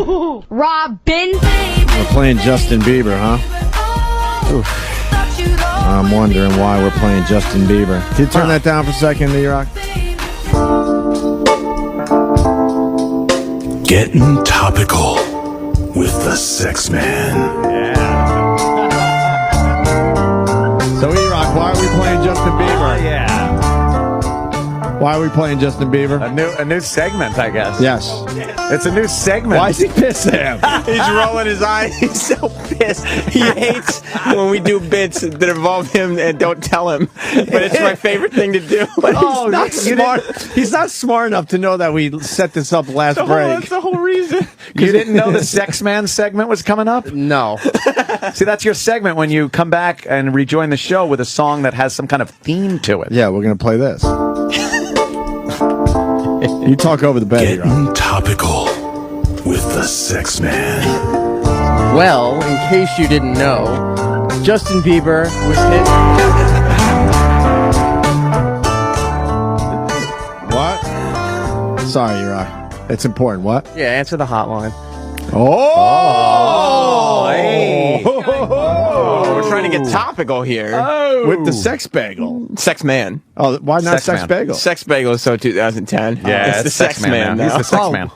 Robin. We're playing Justin Bieber, huh? Oof. I'm wondering why we're playing Justin Bieber. Can you turn that down for a second, E-Rock? Getting topical with the Sex Man. So, E-Rock, why are we playing Justin Bieber? Yeah. Why are we playing Justin Bieber? A new segment, I guess. Yes. It's a new segment. Why is he pissed at him? He's rolling his eyes. He's so pissed. He hates when we do bits that involve him and don't tell him. But it's my favorite thing to do. But he's not smart. He's not smart enough to know that we set this up last break. That's the whole reason. You didn't know the Sex Man segment was coming up? No. See, that's your segment when you come back and rejoin the show with a song that has some kind of theme to it. Yeah, we're going to play this. You talk over the bed. Getting topical with the Sex Man. Well, in case you didn't know, Justin Bieber was hit. What? Sorry, E-Rock. It's important. What? Yeah, answer the hotline. Oh! Hey. We're trying to get topical here. With the sex bagel. Sex Man. Oh, why not sex Man. bagel? Sex Bagel is so 2010. Yeah, it's the Sex Man now. now. He's the Sex Man.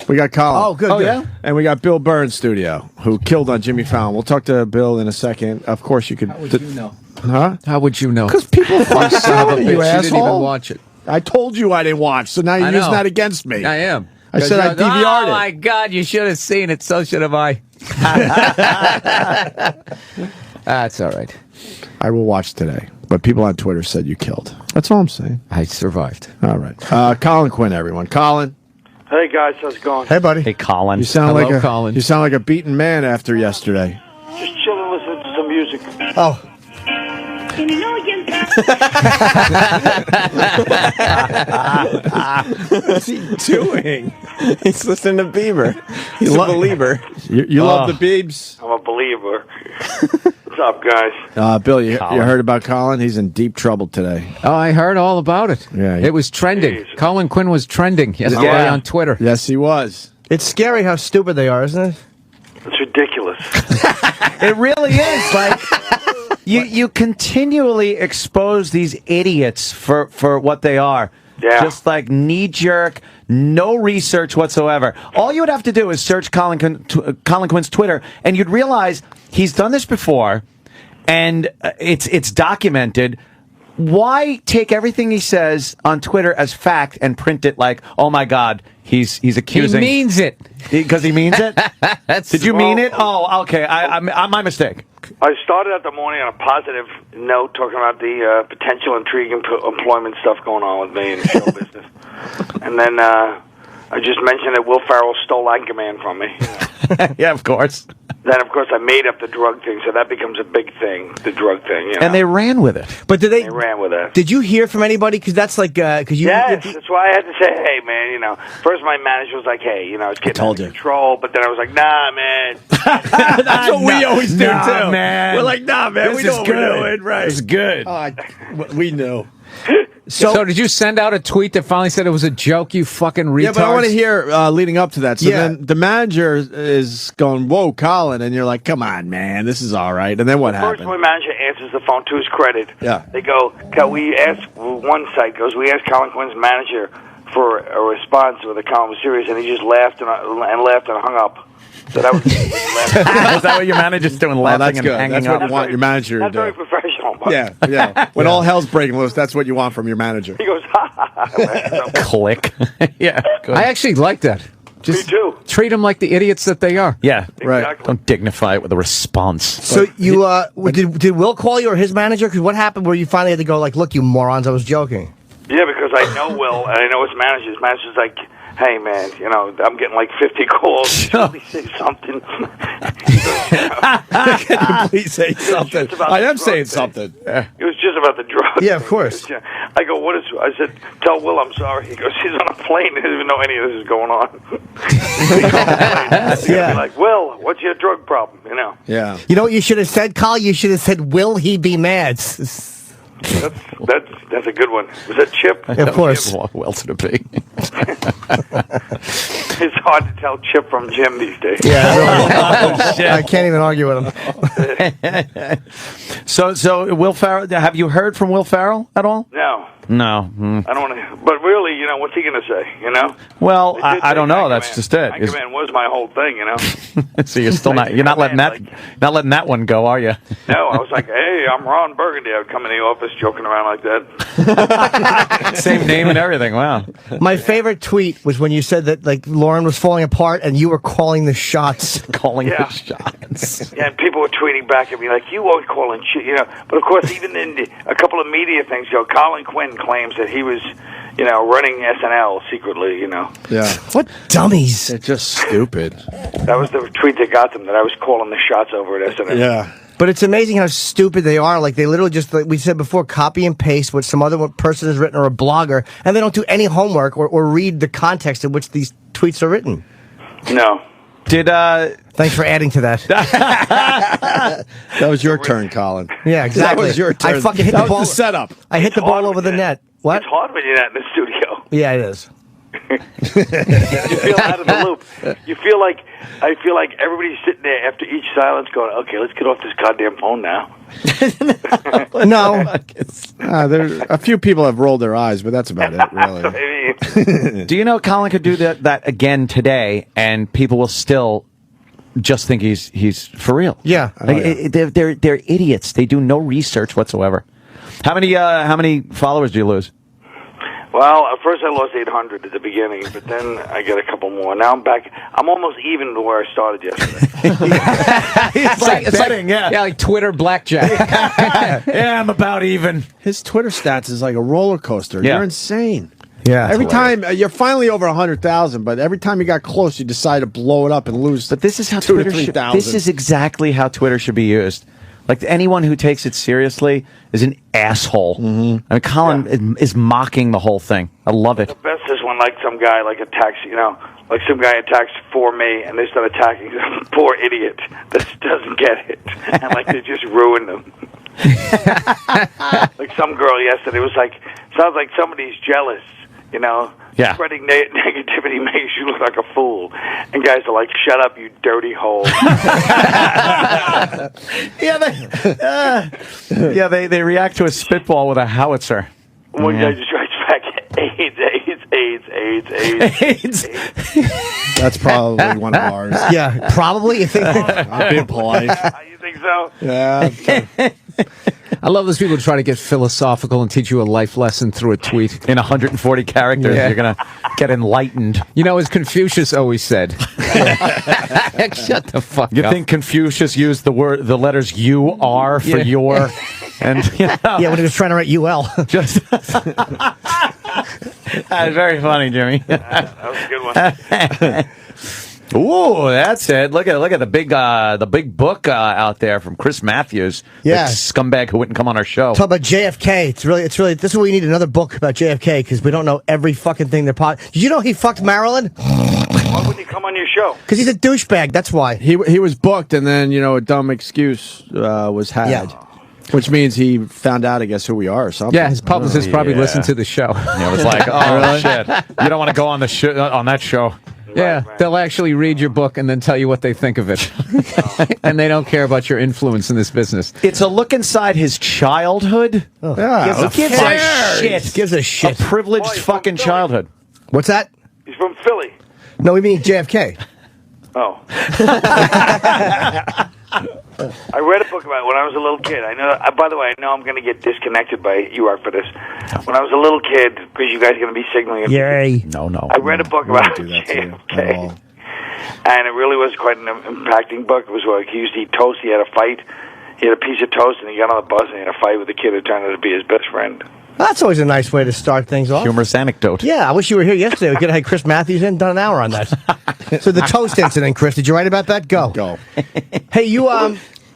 We got Colin. Oh, good. Oh, good. yeah? And we got Bill Burr in studio, who killed on Jimmy Fallon. We'll talk to Bill in a second. Of course, you could. How would you know? Huh? How would you know? Because people fuck Son of a bitch, you you didn't even asshole. watch it. I told you I didn't watch, so now you're I know. using that against me. I am. I said I DVR'd Oh, it. my God, you should have seen it. So should have I. That's all right. I will watch today. But people on Twitter said you killed. That's all I'm saying. I survived. All right. Colin Quinn, everyone. Colin. Hey guys, how's it going? Hey, buddy. Hey, Colin. You sound Hello, like Colin. You sound like a beaten man after yesterday. Just chilling, listening to some music. Oh. What's he doing? He's listening to Bieber. He's a believer. You love the Biebs. I'm a believer. What's up, guys? Bill, you heard about Colin? He's in deep trouble today. Oh, I heard all about it. Yeah. It was trending. Jeez. Colin Quinn was trending yesterday Yeah. on Twitter. Yes, he was. It's scary how stupid they are, isn't it? It's ridiculous. It really is. Like, you continually expose these idiots for what they are. Yeah. Just like knee-jerk, no research whatsoever. All you would have to do is search Colin Quinn's Twitter, and you'd realize he's done this before, and it's documented. Why take everything he says on Twitter as fact and print it like, oh my God, he's accusing? He means it. Because he means it? Did you mean it? Well, Oh, okay. I'm my mistake. I started out the morning on a positive note, talking about the potential intriguing employment stuff going on with me in show business. And then I just mentioned that Will Ferrell stole Anchorman from me. Yeah, of course. Then, of course, I made up the drug thing, so that becomes a big thing, the drug thing. You know? And they ran with it. But did They ran with it. Did you hear from anybody? Because that's like, because you. Yes, that's why I had to say, hey, man, you know. First, my manager was like, hey, you know, it's getting out of control. But then I was like, nah, man. That's what we always do, Nah, too. man. We're like, nah, man, This we is know what good. we're doing. Right. It's good. We knew. So did you send out a tweet that finally said it was a joke, you fucking retards? Yeah, but I want to hear leading up to that. So Yeah. then the manager is going, whoa, Colin. And you're like, come on, man, this is all right. And then what First, happened? my manager answers the phone to his credit. Yeah. They go, we asked, one site goes, we asked Colin Quinn's manager for a response whether Colin was serious, and he just laughed and hung up. So that was Is that what your manager's doing, Oh, laughing that's and good. hanging That's what up? you want your manager to Not very do. professional, but Yeah. When all hell's breaking loose, that's what you want from your manager. he goes, ha ha ha. Click. Yeah. Good. I actually like that. Just Me too. treat them like the idiots that they are. Yeah. Right. Exactly. Don't dignify it with a response. So you did Will call you or his manager? Because what happened where you finally had to go like, look, you morons, I was joking. Yeah, because I know Will, and I know his manager. His manager's like, hey, man, you know, I'm getting like 50 calls. Let me say something. Can you please say something? Just about I the am drug saying thing. something. It was just about the drugs. Yeah, of course. I go, what is? I said, tell Will I'm sorry. He goes, he's on a plane. He doesn't even know any of this is going on. Yeah. Like, Will, what's your drug problem? You know. Yeah. You know what you should have said, Colin? You should have said, will he be mad? That's a good one. Was that Chip? Of course. Who else would it be? It's hard to tell Chip from Jim these days. Yeah, really. I can't even argue with him. So Will Ferrell, have you heard from Will Ferrell at all? No. No. I don't want to. But really, what's he going to say? Well, I don't know. That's just it. Anchorman was my whole thing. So you're still not. You're not letting that one go, are you? No, I was like, hey, I'm Ron Burgundy. I would come in the office joking around like that. Same name and everything. Wow. My favorite tweet was when you said that Lauren was falling apart and you were calling the shots. Calling the shots. Yeah, and people were tweeting back at me like, you always calling shit, But of course, even in a couple of media things, Colin Quinn claims that he was, running SNL secretly, Yeah. What dummies. They're just stupid. That was the tweet that got them, that I was calling the shots over at SNL. Yeah. But it's amazing how stupid they are. Like, they literally just, like we said before, copy and paste what some other person has written or a blogger, and they don't do any homework or read the context in which these tweets are written. No. Thanks for adding to that. That was your turn, Colin. Yeah, exactly. That was your turn. I fucking hit that the ball. was the setup. I hit the ball over the net. What? It's hard when you're not in the studio. Yeah, it is. You feel out of the loop. I feel like everybody's sitting there after each silence going, okay, let's get off this goddamn phone now. No. There a few people have rolled their eyes, but that's about it, really. Do you know Colin could do that again today, and people will still just think he's for real? Yeah. They're idiots. They do no research whatsoever. How many followers do you lose? Well, at first I lost 800 at the beginning, but then I got a couple more. Now I'm back. I'm almost even to where I started yesterday. It's betting, yeah, like Twitter blackjack. Yeah, I'm about even. His Twitter stats is like a roller coaster. Yeah. You're insane. Yeah. Every time you're finally over 100,000, but every time you got close, you decide to blow it up and lose. But this is how 2,000 to Twitter should. 3,000. This is exactly how Twitter should be used. Like, anyone who takes it seriously is an asshole. I mean, Colin is mocking the whole thing. I love it. The best is when some guy attacks, some guy attacks for me, and they start attacking some poor idiot that doesn't get it, and they just ruin them. Like some girl yesterday was sounds like somebody's jealous. Yeah. Spreading negativity makes you look like a fool. And guys are like, shut up, you dirty hole. They react to a spitball with a howitzer. One guy just writes back, AIDS. That's probably one of ours. Yeah, probably. You think? I'm being polite. You think so? Yeah. I love those people who try to get philosophical and teach you a life lesson through a tweet. In 140 characters, Yeah. you're going to get enlightened. As Confucius always said. Shut the fuck You up. think Confucius used the letters U-R for your... And, Yeah, when he was trying to write UL. just... That's very funny, Jimmy. That was a good one. Ooh, that's it. Look at the big book out there from Chris Matthews. Yeah. The scumbag who wouldn't come on our show. Talk about JFK. It's really. This is why we need another book about JFK, because we don't know every fucking thing they're Did you know he fucked Marilyn? Why wouldn't he come on your show? Because he's a douchebag. That's why. He was booked, and then a dumb excuse was had. Yeah. Which means he found out, I guess, who we are or something. Yeah, his publicist probably listened to the show. Yeah, it was like, oh, shit. You don't want to go on on that show. Yeah, Right. they'll actually read your book and then tell you what they think of it. And they don't care about your influence in this business. It's a look inside his childhood. Yeah. Who gives a shit? Gives a shit. A privileged Why, he's from fucking Philly. childhood. What's that? He's from Philly. No, we mean JFK. Oh. I read a book about it when I was a little kid. I know. By the way, I know I'm going to get disconnected by you are for this. When I was a little kid, because you guys are going to be signaling at me. Yay. No. I read a book We don't about do that to you at JFK, all. and it really was quite an impacting book. It was like he used to eat toast. He had a fight. He had a piece of toast, and he got on the bus and he had a fight with a kid who turned out to be his best friend. That's always a nice way to start things off. Humorous anecdote. Yeah, I wish you were here yesterday. We could have had Chris Matthews in, done an hour on that. So the toast incident, Chris, did you write about that? Go. Go. Hey, you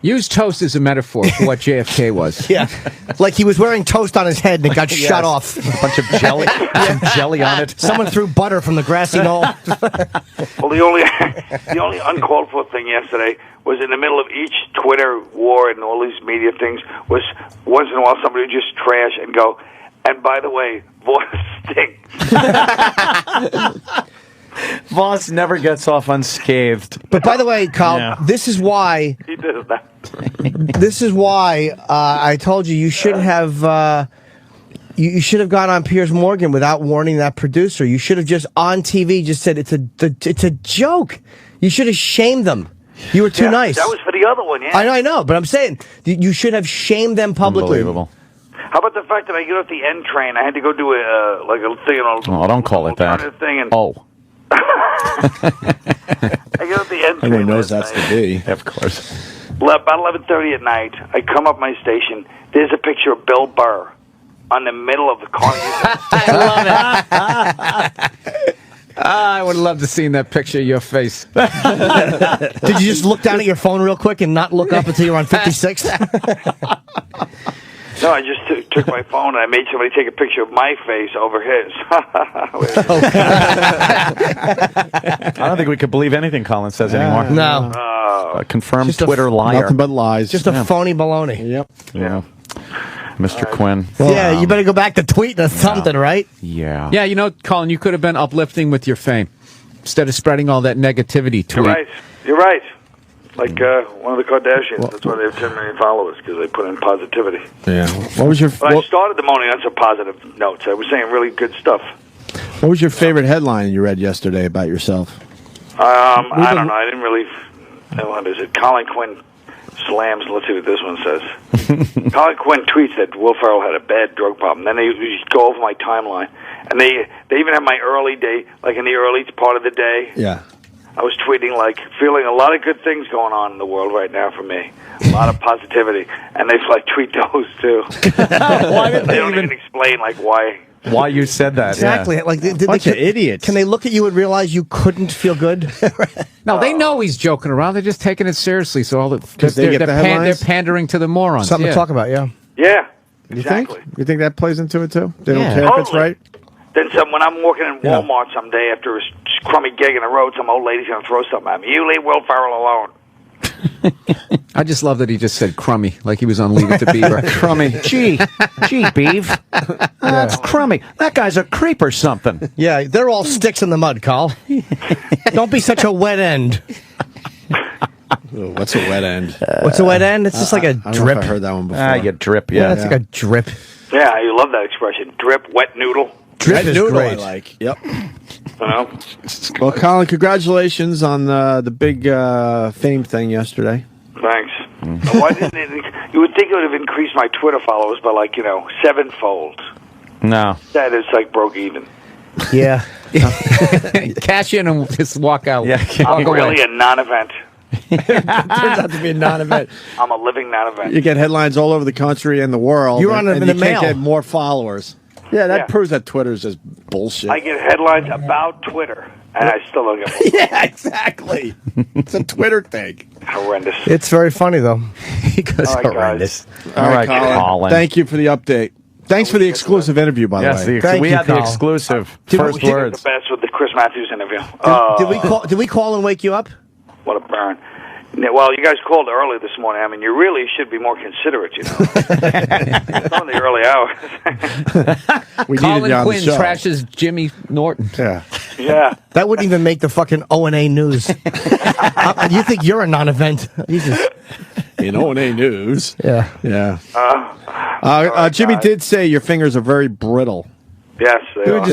Use toast as a metaphor for what JFK was. Yeah. Like he was wearing toast on his head and it got shut off. A bunch of jelly, some jelly on it. Someone threw butter from the grassy knoll. Well, the only uncalled for thing yesterday was in the middle of each Twitter war and all these media things was once in a while somebody would just trash and go, and by the way, Voss stinks. Voss never gets off unscathed. But by the way, Carl, Yeah. this is why He did that. I told you should have you should have gone on Piers Morgan without warning that producer. You should have just on TV just said it's a joke. You should have shamed them. You were too nice. That was for the other one, yeah. I know, but I'm saying you should have shamed them publicly. Unbelievable. How about the fact that I get off the N train? I had to go do a thing on Oh, don't call it that. thing, and Oh, I get off the N train. Everyone knows last that's night. the B. of course. About 11:30 at night. I come up my station. There's a picture of Bill Burr on the middle of the car. I would love to see that picture of your face. Did you just look down at your phone real quick and not look up until you're on 56? No, I just took my phone and I made somebody take a picture of my face over his. I don't think we could believe anything Colin says anymore. No. A confirmed Just a Twitter liar. Nothing but lies. Just a phony baloney. Yep. Yeah. Mr. Quinn. Yeah, you better go back to tweeting or something, right? Yeah. Yeah, you know, Colin, you could have been uplifting with your fame instead of spreading all that negativity tweet. You're right. You're right. Like one of the Kardashians. That's why they have 10 million followers, because they put in positivity. Yeah. What was your But I started the morning on some positive notes. I was saying really good stuff. What was your favorite headline you read yesterday about yourself? I don't know. I didn't really. What is it? Colin Quinn slams. Let's see what this one says. Colin Quinn tweets that Will Ferrell had a bad drug problem. Then they just go over my timeline, and they even have my early day, like in the early part of the day. Yeah. I was tweeting like feeling a lot of good things going on in the world right now for me, a lot of positivity, and they like tweet those too. Why did They don't even explain like why. Why you said that? Exactly. Yeah. Like, Bunch of idiots. Can they look at you and realize you couldn't feel good? No, they know he's joking around. They're just taking it seriously. So because they get the they're headlines? pandering to the morons. Something yeah. to talk about, yeah. Yeah, You exactly. think? You think that plays into it too? They don't Yeah. care if it's Totally. right? Then when I'm walking in Walmart someday after a crummy gig in the road, some old lady's going to throw something at me. You leave Will Ferrell alone. I just love that he just said crummy, like he was on Leave It to Beaver. Crummy. Gee, Beeve. That's crummy. That guy's a creep or something. Yeah, they're all sticks in the mud, Carl. Don't be such a wet end. Ooh, what's a wet end? What's a wet end? It's just like a I don't know drip. if I heard that one before. Ah, you drip, Yeah, yeah. it's like a drip. Yeah, you love that expression. Drip, wet noodle. Drip Red is noodle great. I like. Yep. You know? Well, Colin, congratulations on the big fame thing yesterday. Thanks. Why didn't it? You would think it would have increased my Twitter followers by like 7-fold. No. That is like broke even. Yeah. Cash in and just walk out. Yeah. I'm really a non-event. Turns out to be a non-event. I'm a living non-event. You get headlines all over the country and the world. You're on and in you the can't mail. get more followers. Yeah, that Yeah. proves that Twitter's just bullshit. I get headlines about Twitter, and I still don't get more. Yeah, exactly. It's a Twitter thing. Horrendous. It's very funny, though. Because All right, guys. All right, Colin. Thank you for the update. Thanks for the exclusive interview, by Yes, the way. Thank we you, had the Colin. exclusive Did we- first did- words. The best with the Chris Matthews interview. Did we call and wake you up? What a burn. Yeah, well, you guys called early this morning. I mean, you really should be more considerate, you know. It's on the early hours. We needed Colin you on Quinn the show. trashes Jimmy Norton. Yeah. Yeah. That wouldn't even make the fucking O&A news. You think you're a non-event. Jesus. In O&A News. Yeah. Yeah. Jimmy did say your fingers are very brittle. Yes, they are.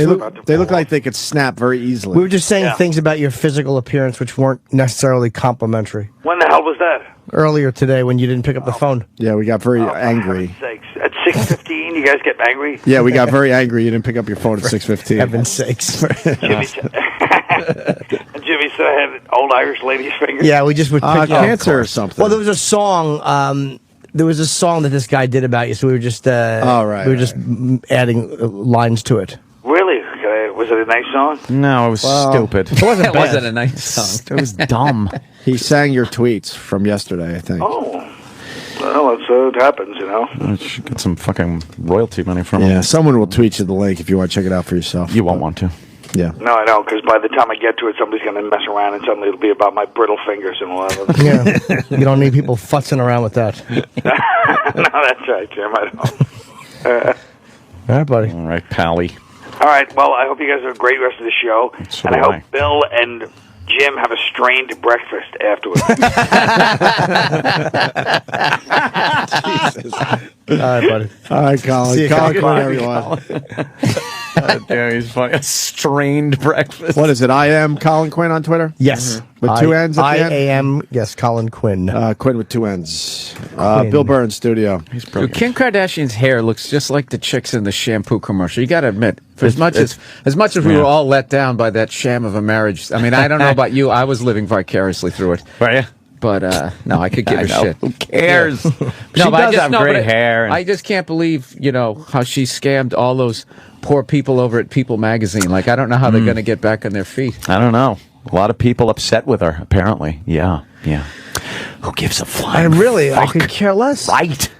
They look like they could snap very easily. We were just saying Yeah. things about your physical appearance which weren't necessarily complimentary. When the hell was that? Earlier today when you didn't pick up the phone. Yeah, we got very Oh, for angry. heaven's sakes. At 6:15, you guys get angry? Yeah, we got very angry. You didn't pick up your phone at 6:15. Heaven's sakes. Jimmy said I had old Irish lady's fingers. Yeah, we just would pick Cancer or something. Well, there was a song. There was a song that this guy did about you, so we were just. right, We were just adding lines to it. Really? Was it a nice song? No, it was stupid. It wasn't That wasn't a nice song. It was dumb. He sang your tweets from yesterday, I think. Oh. Well, it happens, you know. You should get some fucking royalty money from Yeah, them. someone will tweet you the link if you want to check it out for yourself. You won't want to. Yeah. No, I know, because by the time I get to it, somebody's going to mess around, and suddenly it'll be about my brittle fingers and whatever. Yeah, you don't need people futzing around with that. No, that's right, Jim. I don't. All right, buddy. All right, Pally. All right, well, I hope you guys have a great rest of the show, So and I do hope I. Bill and Jim have a strained breakfast afterwards. All right, buddy. All right, Colin. See you, Colin, Colin. everyone. Yeah, he's funny. A strained breakfast. What is it? I am Colin Quinn on Twitter? Yes. With two N's at the end? I-A-M, yes, Colin Quinn. Quinn with two N's. Quinn. Bill Burr in studio. He's Dude, brilliant. Kim Kardashian's hair looks just like the chicks in the shampoo commercial. You got to admit, for as much as we were all let down by that sham of a marriage. I mean, I don't know about you. I was living vicariously through it. Were you? But no, I could give I a know. shit. Who cares? She No, but does have great hair. And I just can't believe, how she scammed all those poor people over at People magazine. Like, I don't know how they're going to get back on their feet. I don't know. A lot of people upset with her, apparently. Yeah. Who gives a flying I fuck? could care less. Right.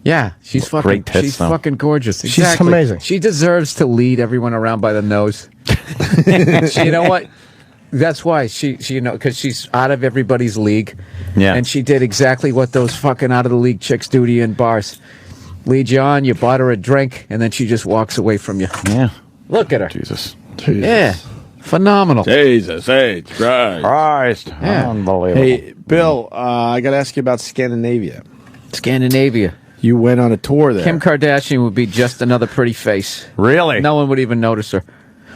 Yeah, she's fucking Great tits, she's though. fucking gorgeous. She's Exactly. amazing. She deserves to lead everyone around by the nose. You know what? That's why she because she's out of everybody's league. Yeah. And she did exactly what those fucking out of the league chicks do to you in bars. Lead you on, you bought her a drink, and then she just walks away from you. Yeah. Look at her. Jesus. Yeah. Phenomenal. Jesus, hey, right. Christ. Yeah. Unbelievable. Hey, Bill, I got to ask you about Scandinavia. Scandinavia. You went on a tour there. Kim Kardashian would be just another pretty face. Really? No one would even notice her.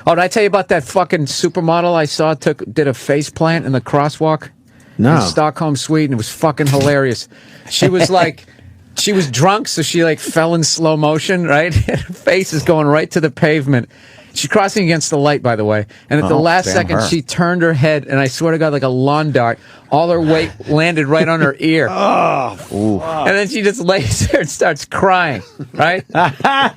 Oh, did I tell you about that fucking supermodel I saw did a face plant in the crosswalk? No. In Stockholm, Sweden. It was fucking hilarious. She was like, she was drunk, so she like fell in slow motion, right? Her face is going right to the pavement. She's crossing against the light, by the way. And at the last damn second, her. she turned her head, and I swear to God, like a lawn dart, all her weight landed right on her ear. And then she just lays there and starts crying, right?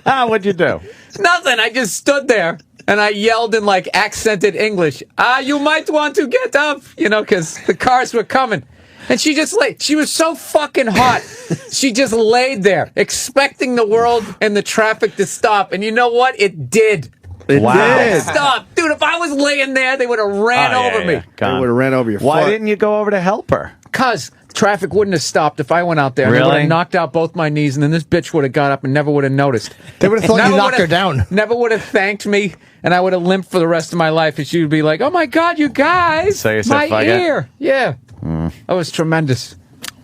What'd you do? Nothing. I just stood there and I yelled in like accented English, you might want to get up, because the cars were coming. And she just she was so fucking hot. She just laid there expecting the world and the traffic to stop. And you know what? It did. Wow. did. Stop. Dude, if I was laying there, they would have ran over me. They would have ran over your Why foot. didn't you go over to help her? Because traffic wouldn't have stopped if I went out there. They would Really? have knocked out both my knees, and then this bitch would have got up and never would have noticed. They would have thought Never you knocked would've- her down. Never would have thanked me, and I would have limped for the rest of my life. And she would be like, "Oh my God, you guys, So you said, my "Fuck it." ear." Yeah, that was tremendous.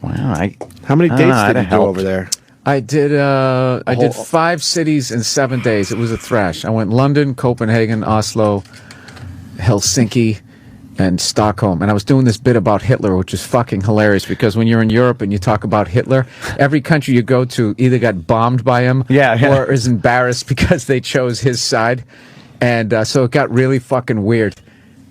Wow. How many I don't dates know, I'd did you have do helped. over there? I did 5 cities in 7 days. It was a thrash. I went London, Copenhagen, Oslo, Helsinki, and Stockholm. And I was doing this bit about Hitler, which is fucking hilarious because when you're in Europe and you talk about Hitler, every country you go to either got bombed by him or is embarrassed because they chose his side. And so it got really fucking weird.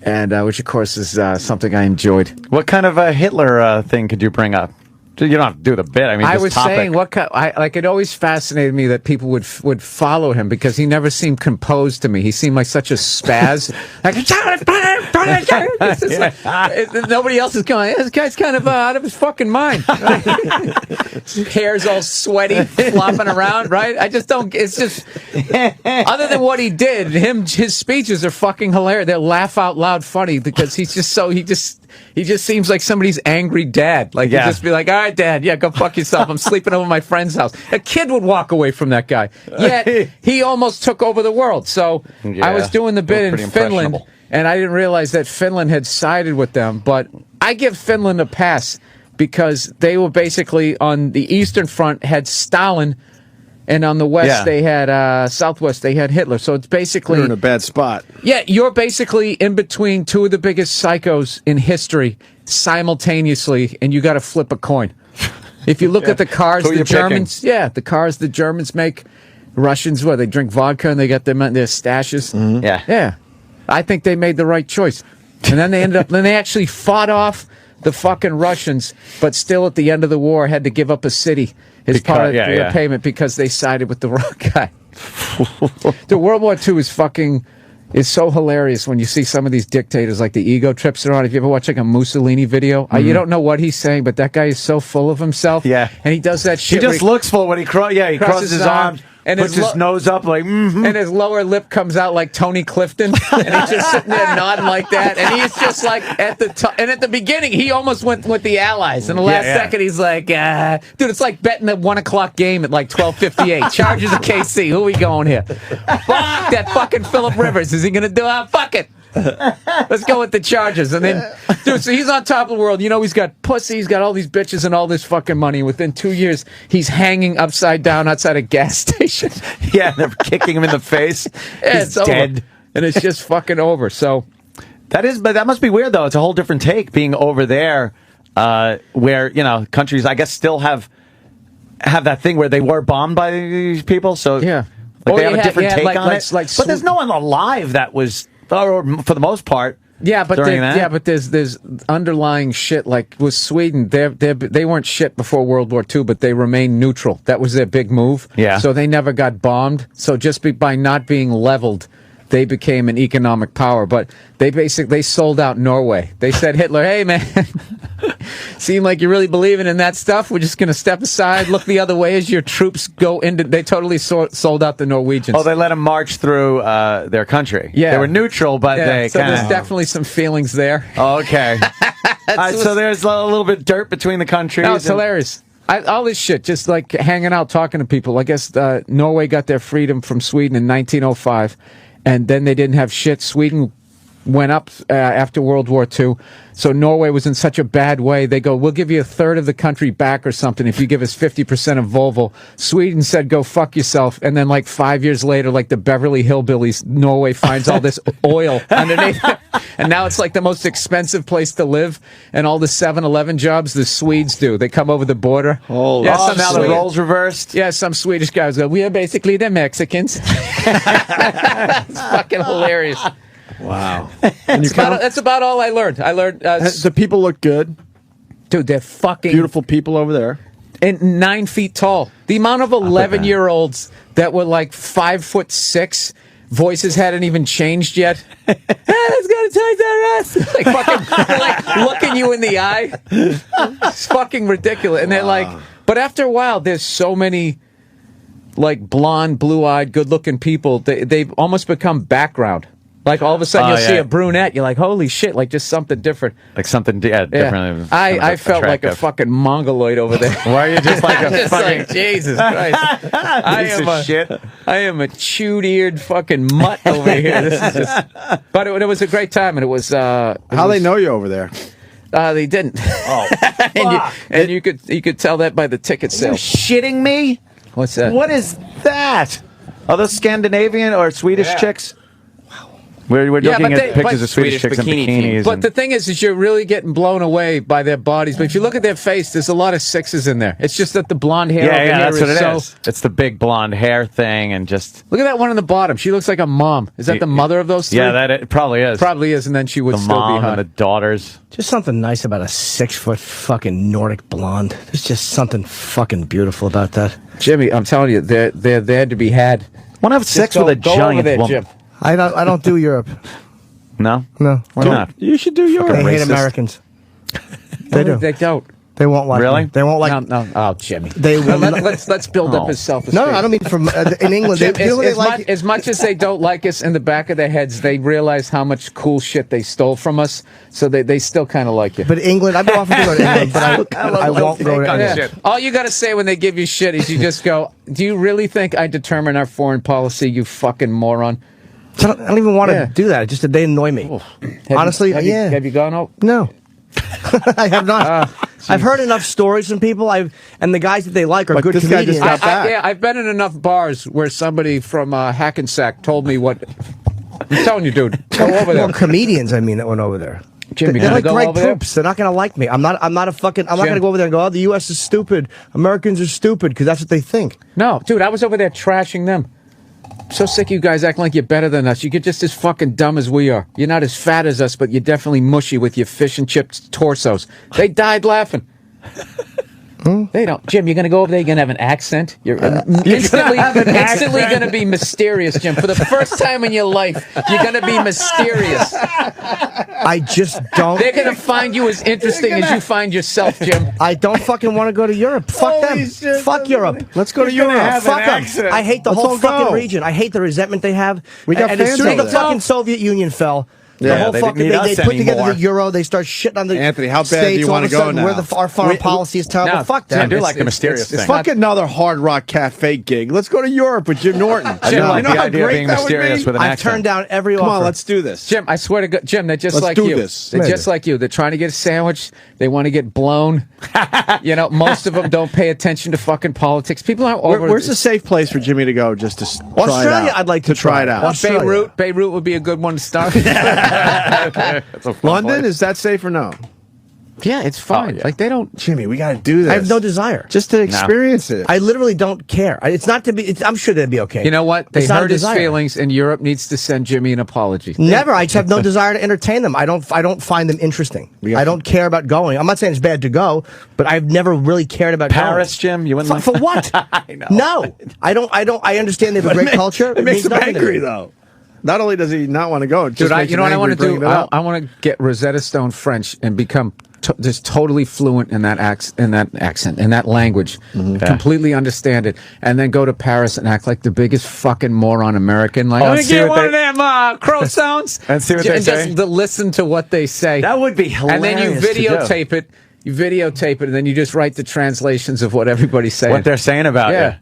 And which, of course, is something I enjoyed. What kind of a Hitler thing could you bring up? You don't have to do the bit. I mean, I just was topic. saying, it always fascinated me that people would follow him because he never seemed composed to me. He seemed like such a spaz. It's just like, nobody else is going, this guy's kind of out of his fucking mind. His hair's all sweaty, flopping around, right? I just don't, it's just, other than what he did, his speeches are fucking hilarious. They're laugh out loud funny because he's just so, he just seems like somebody's angry dad. Like, he'd just be like, all right, Dad, go fuck yourself. I'm sleeping over my friend's house. A kid would walk away from that guy. Yet, he almost took over the world. So, I was doing the bit in pretty Finland, impressionable. and I didn't realize that Finland had sided with them. But I give Finland a pass because they were basically on the Eastern Front had Stalin, and on the West they had Southwest they had Hitler. So it's basically You're in a bad spot. yeah, you're basically in between two of the biggest psychos in history simultaneously, and you got to flip a coin. If you look at the cars Who the you Germans, the cars the Germans make, Russians, they drink vodka and they got their stashes. Yeah. Yeah, I think they made the right choice. And then they ended up, then they actually fought off the fucking Russians, but still at the end of the war had to give up a city as part of their payment because they sided with the wrong guy. The World War II is fucking It's so hilarious when you see some of these dictators, like the ego trips they're on. If you ever watch like a Mussolini video, you don't know what he's saying, but that guy is so full of himself. Yeah. And he does that He shit. just looks full when he crosses his arms and puts his nose up like, and his lower lip comes out like Tony Clifton, and he's just sitting there nodding like that, and he's just like at the top. And at the beginning, he almost went with the Allies. In the last second, he's like, dude, it's like betting the 1 o'clock game at like 12:58. Chargers of KC. Who are we going here? Fuck that fucking Phillip Rivers. Is he gonna do it? Fuck it. Let's go with the Chargers. And then, dude, so he's on top of the world. You know, he's got pussy, he's got all these bitches and all this fucking money. Within 2 years, he's hanging upside down outside a gas station. yeah, they're kicking him in the face. He's it's dead. over. And it's just fucking over. So but that must be weird though. It's a whole different take being over there, where countries I guess still have that thing where they were bombed by these people. So yeah, like they have a different take on it. But there's no one alive that was, or for the most part. Yeah, but during that. but there's underlying shit like with Sweden. They weren't shit before World War II, but they remained neutral. That was their big move. Yeah. So they never got bombed. So just by not being leveled, they became an economic power. But they sold out Norway. They said, Hitler, hey man, seem like you're really believing in that stuff. We're just going to step aside, look the other way as your troops go into. They totally sold out the Norwegians. Oh, they let them march through their country. Yeah. They were neutral, but they so kind there's definitely some feelings there. Oh, okay. All right, so there's a little bit of dirt between the countries. No, it's hilarious. All this shit, just like hanging out, talking to people. I guess Norway got their freedom from Sweden in 1905, and then they didn't have shit. Sweden went up after World War II. So Norway was in such a bad way. They go, we'll give you a third of the country back or something if you give us 50% of Volvo. Sweden said, go fuck yourself. And then like 5 years later, like the Beverly Hillbillies, Norway finds all this oil underneath. And now it's like the most expensive place to live. And all the 7-Eleven jobs the Swedes do. They come over the border. Oh, some now the roles reversed. Yeah, some Swedish guys go, we are basically the Mexicans. It's fucking hilarious. Wow. That's about all I learned. I learned The people look good. dude, they're fucking Beautiful people over there. and 9 feet tall. The amount of 11-year-olds that were like 5'6", voices hadn't even changed yet. Hey, let's go to Toys R Us. Like fucking, like looking you in the eye. It's fucking ridiculous. And they're like, but after a while, there's so many like blonde, blue-eyed, good-looking people. They've almost become background. Like all of a sudden you'll see a brunette, you're like, holy shit, like just something different. Like something different. Yeah. I felt like a fucking mongoloid over there. Why are you just like a Just fucking like, Jesus Christ. I am a chewed-eared fucking mutt over here. This is just, but it was a great time, and it was. How they know you over there? They didn't. Oh, and you could tell that by the ticket You're sales. shitting me? What's that? What is that? Are those Scandinavian or Swedish chicks? We're looking at pictures of Swedish chicks in bikinis. But the thing is you're really getting blown away by their bodies. But if you look at their face, there's a lot of sixes in there. It's just that the blonde hair over here that's what it so... is. It's the big blonde hair thing and just... Look at that one on the bottom. She looks like a mom. Is that the mother of those three? Yeah, it probably is. Probably is, and then she would The still mom be hot. and the daughters. Just something nice about a 6-foot fucking Nordic blonde. There's just something fucking beautiful about that. Jimmy, I'm telling you, they're there to be had. Want to have sex with a go giant over there, woman? Jim. I don't do Europe. No? No. Why not? You should do yours. They hate racist. Americans. They do. They don't. They won't like Really? me. They won't like. No. Oh, Jimmy. They will. Let's build up his self-esteem. No, I don't mean from in England. Jim, They, you know what they like. as much as they don't like us in the back of their heads, they realize how much cool shit they stole from us, so they still kind of like you. But England, I've been offered to go to England, but I won't go to England. shit. All you got to say when they give you shit is you just go, do you really think I determine our foreign policy, you fucking moron? So I don't even want to Yeah. do that. Just that they annoy me. Honestly, have yeah. You gone out? No, I have not. I've heard enough stories from people. And the guys that they like are But good this guy comedians. just got back. Yeah, I've been in enough bars where somebody from Hackensack told me what. I'm telling you, dude, go over there. Well, comedians, I mean, that went over there. Jim, you They're gonna like go great over there? poops. They're not going to like me. I'm not a fucking. I'm not Jim. going to go over there and go, oh, the U.S. is stupid. Americans are stupid because that's what they think. No, dude, I was over there trashing them. So sick of you guys acting like you're better than us. You're just as fucking dumb as we are. You're not as fat as us, but you're definitely mushy with your fish and chips torsos. They died laughing. They don't. Jim, you're going to go over there, you're going to have an accent. You're instantly going to be mysterious, Jim. For the first time in your life, you're going to be mysterious. I just don't. They're going to find you as interesting as you find yourself, Jim. I don't fucking want to go to Europe. Fuck them. Fuck Europe. Let's go to Europe. Fuck them. I hate the whole all fucking go. region. I hate the resentment they have. We got and as fans soon as over the there. fucking Soviet Union fell, the Yeah, whole they fucking didn't need they us put together anymore. the euro. They start shitting on the Anthony, how bad do states. you All wanna of a sudden, go where now? our foreign policy is terrible. No, Fuck Jim, them. I do like the mysterious it's thing. Fuck another Hard Rock Cafe gig. Let's go to Europe with Jim Norton. I do You like know the how idea of great being that would mysterious be? with an I've accent. turned down every Come offer. on, let's do this. Jim, I swear to God, Jim, they're just Let's like do you. this. They're Maybe. just like you. They're trying to get a sandwich. They want to get blown. Most of them don't pay attention to fucking politics. People aren't over. Where's a safe place for Jimmy to go just to try it Australia, out? I'd like to try it out. Australia. Beirut would be a good one to start. London, is that safe or no? Yeah, it's fine. yeah. Like they don't. Jimmy, we got to do this. I have no desire. Just to experience it. I literally don't care. It's not to be. I'm sure they'd be okay. You know what? They It's not a hurt his desire. feelings, and Europe needs to send Jimmy an apology. Never. I just have no desire to entertain them. I don't find them interesting. I don't care about going. I'm not saying it's bad to go, but I've never really cared about Paris, going. Jim, you wouldn't like For what? I know. No, I don't. I understand they have a great culture. It makes means him nothing to angry, me. though. Not only does he not want to go, it just Dude, makes you know him what I want angry to do? bringing it up. I want to get Rosetta Stone French and become just totally fluent in that accent, in that language, completely understand it, and then go to Paris and act like the biggest fucking moron American. Like, Oh, I'm and gonna see get what one they- of them crow sounds, And see what they and say? just to listen to what they say. That would be hilarious. And then you to do. videotape it. You videotape it, and then you just write the translations of what everybody's saying. What they're saying about Yeah. you.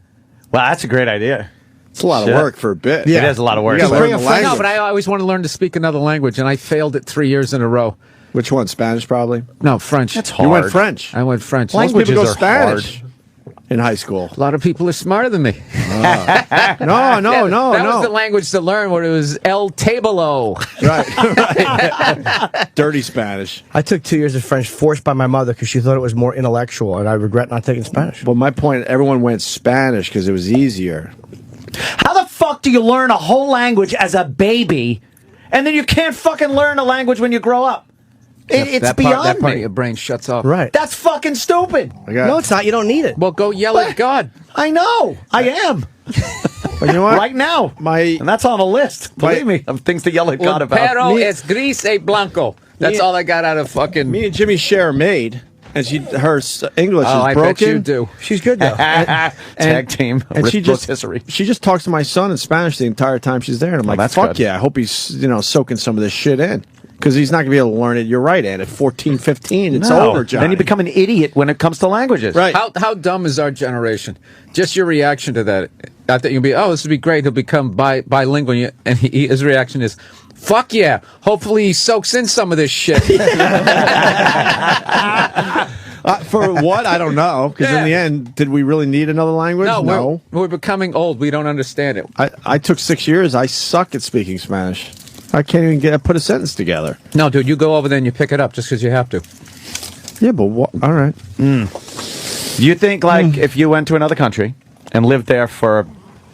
Well, that's a great idea. It's a lot Shit. of work for a bit. It is a lot of work. You gotta Just bring learn a the friend. No, language. but I always want to learn to speak another language, and I failed it 3 years in a row. Which one? Spanish, probably? No, French. That's You hard. went French. I went French. Most Languages people go are Spanish in high school. A lot of people are smarter than me. No, That was the no. language to learn. What it was, El Tablo. Right. Dirty Spanish. I took 2 years of French forced by my mother because she thought it was more intellectual, and I regret not taking Spanish. Well, my point, everyone went Spanish because it was easier. How the fuck do you learn a whole language as a baby, and then you can't fucking learn a language when you grow up? It's that beyond part of me. your brain shuts off. Right. That's fucking stupid. No, it's not. You don't need it. Well, go yell at God. I know. I am. But you know what? Right now. My- and that's on the list. Believe me, of things to yell at God about. Pero es gris e blanco. That's all I got out of fucking. Me and Jimmy share a maid, and her English Oh, is I broken. bet you do. She's good though. Tag team. And she just rotisserie. she just talks to my son in Spanish the entire time she's there, and I'm like, that's fuck good. yeah! I hope he's soaking some of this shit in because he's not gonna be able to learn it. You're right, Ed. At 14, 15, it's No. over, Johnny. Then you become an idiot when it comes to languages. right. How dumb is our generation? Just your reaction to that. I think you'll be, this would be great. He'll become bilingual. And his reaction is, fuck yeah. Hopefully he soaks in some of this shit. For what? I don't know. Because in Yeah. the end, did we really need another language? No, we're becoming old. We don't understand it. I took 6 years. I suck at speaking Spanish. I can't even put a sentence together. No, dude, you go over there and you pick it up just because you have to. Yeah, but what? All right. You think, like, if you went to another country and lived there for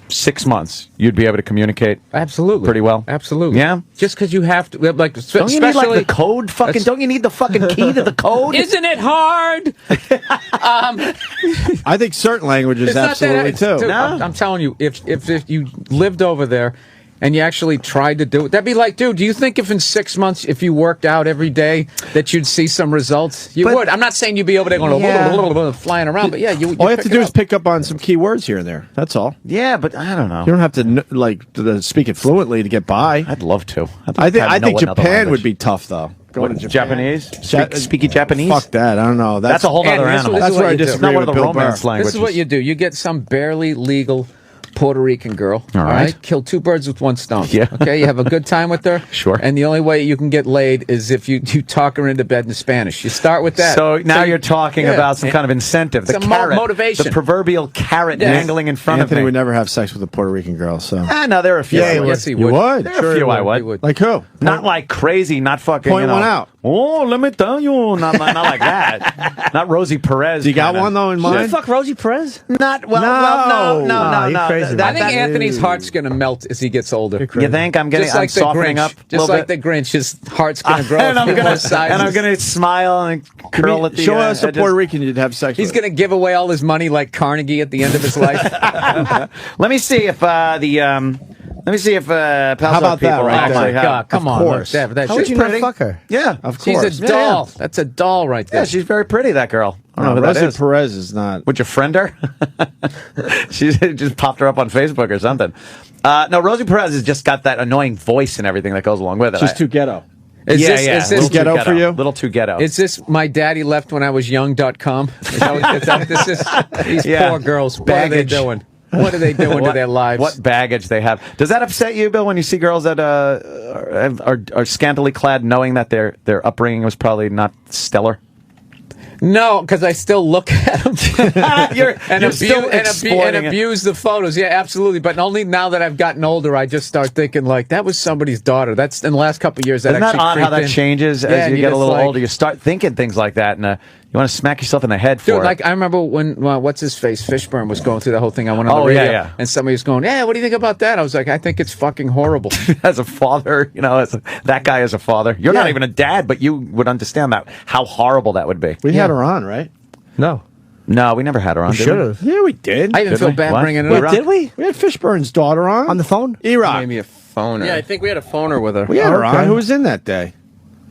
6 months, you'd be able to communicate Absolutely. pretty well? Absolutely. Yeah? Just because you have to. Like, Don't you need, like, the code? Fucking, don't you need the fucking key to the code? Isn't it hard? I think certain languages It's not that- absolutely it's- too. dude, I'm telling you, if you lived over there and you actually tried to do it, that'd be like, dude, do you think if in 6 months, if you worked out every day, that you'd see some results? You would. I'm not saying you'd be over there going flying around, but yeah, you. All you have to do is pick up on some key words here and there. That's all. Yeah, but I don't know. You don't have to speak it fluently to get by. I'd love to. I think Japan would be tough though. Going to Japan. Japanese? Speaking Japanese? Fuck that. I don't know. That's a whole And other this is animal. what That's where I you do. disagree It's not one with of the Bill Burr. romance languages. This is what you do. You get some barely legal Puerto Rican girl. All right. Kill two birds with one stone. Yeah. Okay. You have a good time with her. Sure. And the only way you can get laid is if you talk her into bed in Spanish. You start with that. So now you're talking yeah. about some kind of incentive. The Some carrot. motivation. The proverbial carrot Yes. dangling in front Anthony of me. would never have sex with a Puerto Rican girl. So No, there are a few. Yeah, I he would. Yes, he you would. would. There are a few I He would. Like who? Not like crazy, not fucking. Point one out. Oh, let me tell you. Not like that. Not Rosie Perez. You got kinda one though in shit. mind? Fuck Rosie Perez? Not, well, No. no, Oh, you crazy. isn't. I think Anthony's heart's going to melt as he gets older. You think I'm getting? Just like I'm softening the Grinch. up, a Just little like bit? the Grinch, his heart's going to grow and a I'm few gonna more sizes. and I'm gonna smile and curl at the. Show us a edges. Puerto Rican you'd have sex He's with. going to give away all his money like Carnegie at the end of his life. Let me see if Let me see if How about that right Oh my there? God! Come on, course. that How would she's you not pretty. fuck her? Yeah, Of She's course. a doll. That's a doll right there. Yeah, she's very pretty. That girl. I don't know who that Rosa is. Perez is not. Would you friend her? She just popped her up on Facebook or something. No, Rosie Perez has just got that annoying voice and everything that goes along with it. She's too ghetto. Is yeah, this, yeah. Is Little this, too ghetto for you? Little too ghetto. is this my daddy left when I was young.com? Is that what this is? These Yeah. poor girls. Baggage. What are they doing? What are they doing to their lives? What baggage they have? Does that upset you, Bill, when you see girls that are scantily clad, knowing that their upbringing was probably not stellar? No, because I still look at them you're still and exploiting it. abuse the photos. Yeah, absolutely. But only now that I've gotten older, I just start thinking like that was somebody's daughter. That's in the last couple of years. That Isn't that actually odd how creeped that in. changes Yeah, as and you get a just little like- older? You start thinking things like that, and you want to smack yourself in the head for Dude, it. like I remember when what's his face Fishburne was going through the whole thing. I went on Oh, the yeah, radio, yeah. and somebody was going, "Yeah, what do you think about that?" I was like, "I think it's fucking horrible." as a father, that guy is a father. You're not Yeah. even a dad, but you would understand that how horrible that would be. We had her on, right? No. No, we never had her on. We did should we? have. Yeah, we did. I even Did feel we? bad What? bringing it Wait, up. Did we? We had Fishburne's daughter on. On the phone? E-Rock. Maybe a phoner. Yeah, I think we had a phoner with her. We had her Okay. on. Who was in that day?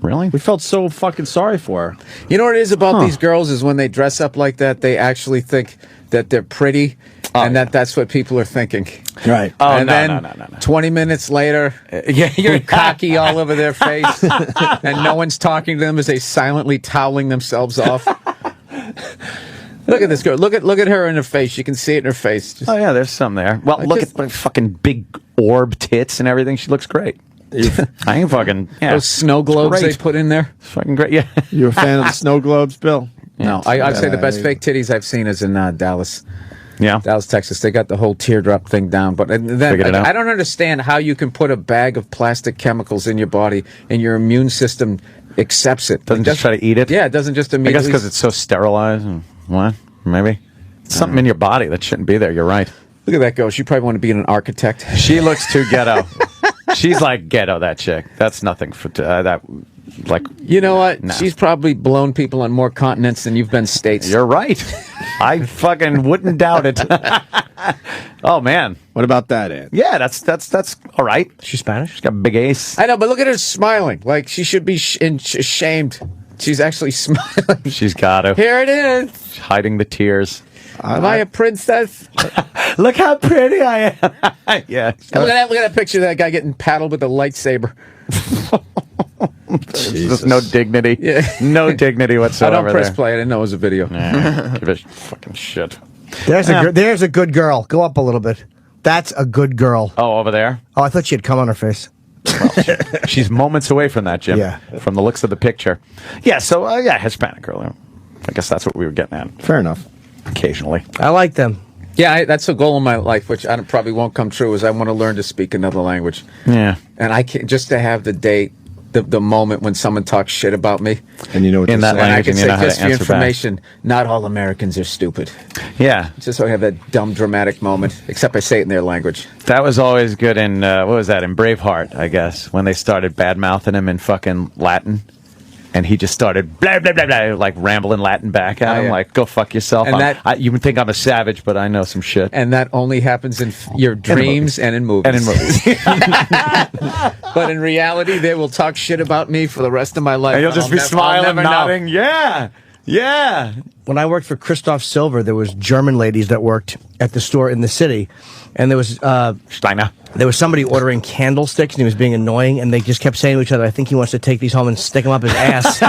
Really? We felt so fucking sorry for her. You know what it is about these girls is when they dress up like that, they actually think that they're pretty, and that's what people are thinking. Right. Oh, and no, then no. 20 minutes later, Yeah, you're cocky all over their face, and no one's talking to them as they silently toweling themselves off. Look at this girl. Look at her in her face. You can see it in her face. Just- Oh yeah, there's some there. Well, look at the fucking big orb tits and everything. She looks great. I ain't fucking those snow globes they great. put in there. It's fucking great. Yeah. You a fan of the snow globes, Bill? No, I'd say the best fake titties I've seen is in Dallas. Yeah. Dallas, Texas. They got the whole teardrop thing down. But then Figured it out. I don't understand how you can put a bag of plastic chemicals in your body and your immune system accepts it. Doesn't just try to eat it. Yeah, it doesn't just I guess immediately. because it's so sterilized. And what? Maybe. It's something in your body that shouldn't be there. You're right. Look at that girl. She probably want to be an architect. She looks too ghetto. She's like ghetto, that chick. That's nothing for that. Like, You know what? No. She's probably blown people on more continents than you've been states. you're right. I fucking wouldn't doubt it. Oh man. What about that, Ed? Yeah, that's all right. She's Spanish? She's got a big ace. I know, but look at her smiling. Like she should be ashamed. She's actually smiling. She's got to. Here it is. Hiding the tears. Am I a princess? Look how pretty I am. Yeah. Look at that picture of that guy getting paddled with a lightsaber. There's no dignity. Yeah. No dignity I whatsoever. don't press there. play. I didn't know it was a video. Nah, give a fucking shit. There's a good girl. Go up a little bit. That's a good girl. Oh, over there? Oh, I thought she had cum on her face. She's moments away from that, Jim. Yeah. From the looks of the picture. Yeah, so, Hispanic girl. I guess that's what we were getting at Fair enough. occasionally. I like them. Yeah, that's a goal in my life, which probably won't come true. Is I want to learn to speak another language. Yeah. And I can't just to have the date, the moment when someone talks shit about me, And you know what In to that say. and I language, can and you say know how to just for your answer back. information, not all Americans are stupid. Yeah. Just so I have that dumb dramatic moment. Except I say it in their language. That was always good in, what was that, in Braveheart, I guess, when they started bad-mouthing him in fucking Latin. And he just started blah, blah, blah, blah, like rambling Latin back at Oh, him, yeah. like, go fuck yourself. And You would think I'm a savage, but I know some shit. And that only happens in your dreams and in movies. And in movies. But in reality, they will talk shit about me for the rest of my life. And you'll just be I'll smiling, never know. nodding. Yeah. Yeah. When I worked for Christoph Silver, there was German ladies that worked at the store in the city, and there was Steiner. somebody ordering candlesticks, and he was being annoying, and they just kept saying to each other, "I think he wants to take these home and stick them up his ass."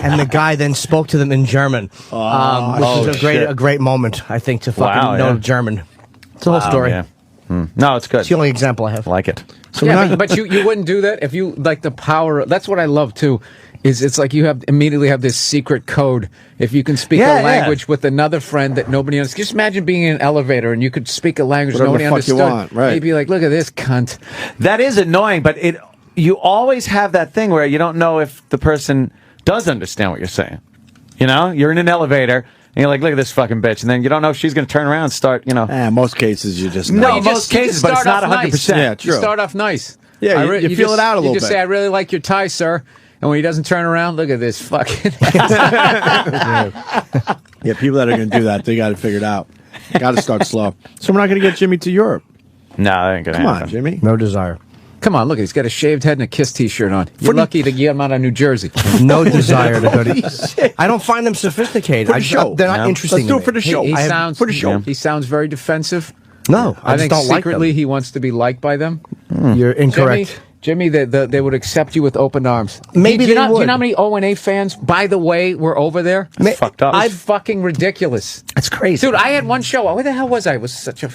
And the guy then spoke to them in German, which was shit. a great moment, I think, to fucking Wow, know yeah. German. It's a whole story. Yeah. No, it's good. It's the only example I have. I like it. So Yeah, but you wouldn't do that if you like the power. That's what I love too. Is it's like you immediately have this secret code. If you can speak Yeah, a language with another friend that nobody understands. Just imagine being in an elevator and you could speak a language Whatever nobody the fuck you understood. want, right. You'd be like, look at this cunt. That is annoying, but you always have that thing where you don't know if the person does understand what you're saying. You know, you're in an elevator And you're like, look at this fucking bitch. And then you don't know if she's going to turn around and start, Most cases you just No, know. you most cases, but it's start not off 100%. nice. Yeah, true. You start off nice. Yeah, you feel it out a little You just bit. say, I really like your tie, sir. And when he doesn't turn around, look at this fucking Yeah, people that are going to do that, they got it figured out. Got to start slow. So we're not going to get Jimmy to Europe. No, that ain't going to Come happen. on, Jimmy. No desire. Come on, look, he's got a shaved head and a Kiss T-shirt on. You're lucky to get him out of New Jersey. No desire to go to. I don't find them sophisticated. For the show. They're not No. interesting. Let's do to it for me. the show. He I have- sounds for the show. He sounds very defensive. No, I, I just think don't like them. secretly he wants to be liked by them. You're incorrect. Jimmy, they would accept you with open arms. Maybe do you they know, Do would. you know how many O&A fans, by the way, were over there? That's fucked up. It's fucking ridiculous. That's crazy. Dude, I had one show. Where the hell was I? It was such a...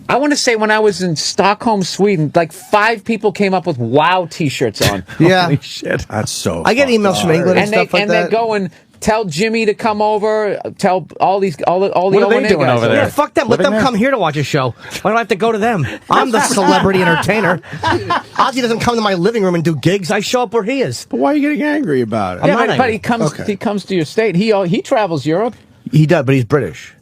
I want to say when I was in Stockholm, Sweden, like 5 people came up with WOW T-shirts on. Yeah. Holy shit. That's so. I get emails from England and And stuff like and that. they're going, tell Jimmy to come over, tell all the What are they O&A doing guys over there? Yeah, fuck them. Let Living them there? come here to watch a show. Why do I have to go to them? I'm the celebrity entertainer. Ozzy doesn't come to my living room and do gigs. I show up where he is. But why are you getting angry about it? Yeah, not but angry. he comes. Okay. He comes to your state. He travels Europe. He does, but he's British.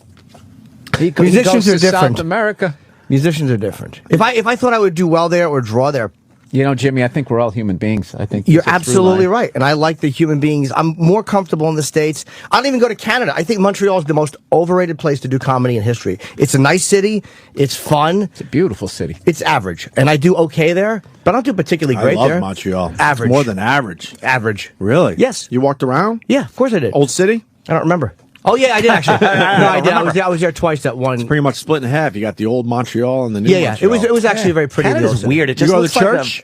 He Musicians goes are to different. South America. Musicians are different. If I thought I would do well there or draw there, You know, Jimmy, I think we're all human beings. I think you're there's a through absolutely line. right. And I like the human beings. I'm more comfortable in the States. I don't even go to Canada. I think Montreal is the most overrated place to do comedy in history. It's a nice city. It's fun. It's a beautiful city. It's average. And I do okay there, but I don't do particularly great I love there. Montreal. Average. More than average. Average. Really? Yes. You walked around? Yeah, of course I did. Old City? I don't remember. Oh, yeah, I did actually. No, I did. I was there twice that one. Pretty much split in half. You got the old Montreal and the new Yeah, yeah. Montreal. It was actually very pretty. in the Canada's old weird. It You just go to looks the like church?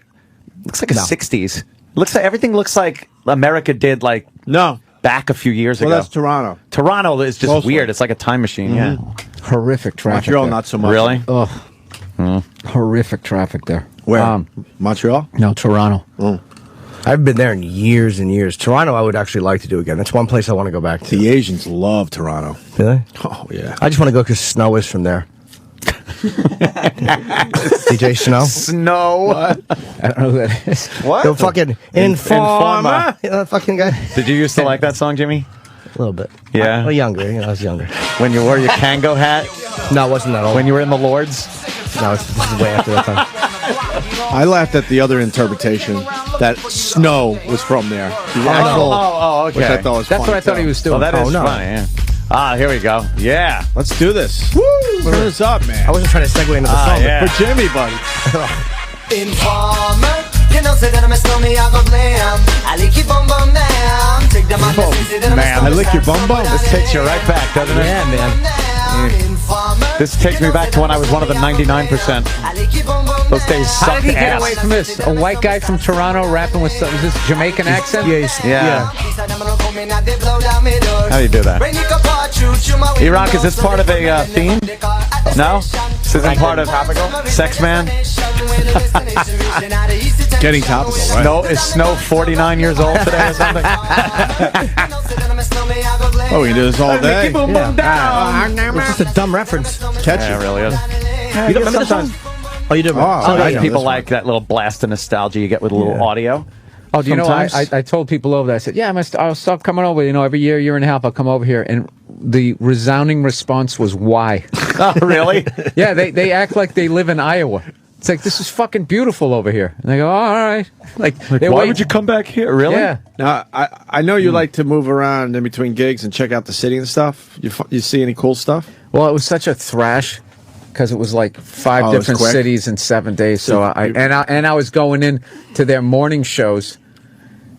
looks like a No. 60s. Looks like everything looks like America did like No. back a few years Well, ago. that's Toronto. Toronto is just Mostly. weird. It's like a time machine. Yeah. Horrific traffic. Montreal, there. not so much. Really? Ugh. Horrific traffic there. Where? Montreal? No, Toronto. I've been there in years and years. Toronto, I would actually like to do again. That's one place I want to go back to. The Asians love Toronto. Really? Oh, yeah. I just want to go because Snow is from there. DJ Snow. Snow. I don't know who that is. What? The fucking Informer. You know that fucking guy? Did you used to like that song, Jimmy? A little bit. Yeah. Well, younger. I was younger. When you wore your Kango hat? No, it wasn't that old. When you were in the Lords? No, this is way after that time. I laughed at the other interpretation that Snow was from there. The actual, okay. which I thought was That's funny, what I thought too. he was Well, doing. that is no. funny, yeah. Ah, here we go. Yeah. Let's do this. Woo! Turn this up, man. I wasn't trying to segue into the song. yeah. For Jimmy, buddy. Informer, you know, say that I'm a snowman, I go blam. I lick your bum bum down. Take them out Oh, man, I lick your bum bum. This takes you right back, doesn't it? Yeah, man. This takes me back to when I was one of the 99%. Those days How sucked did he get ass. away from this? A white guy from Toronto rapping with some, is this Jamaican accent? Yeah. How do you do that? E-Rock, is this part of a theme? No? This isn't part of Sex Man? Getting topical, right? Snow, is Snow 49 years old today or something? Oh, we can do this all day. Boom, boom, down. It's just a dumb reference. Catch Yeah, it it. really is. You don't remember the song? Oh, you do. Oh, I Sometimes know people this like that little blast of nostalgia you get with a little audio. Oh, do you know, Sometimes. I told people over there, I said, yeah, I'll stop coming over, you know, every year and a half, I'll come over here. And the resounding response was, why? Oh, really? Yeah, they act like they live in Iowa. It's like, this is fucking beautiful over here. And they go, oh, all right. Like they Why wait- would you come back here? Really? Yeah. Now, I know you like to move around in between gigs and check out the city and stuff. You see any cool stuff? Well, it was such a thrash because it was like 5 Oh, it was different quick? cities in 7 days. So you- I was going in to their morning shows.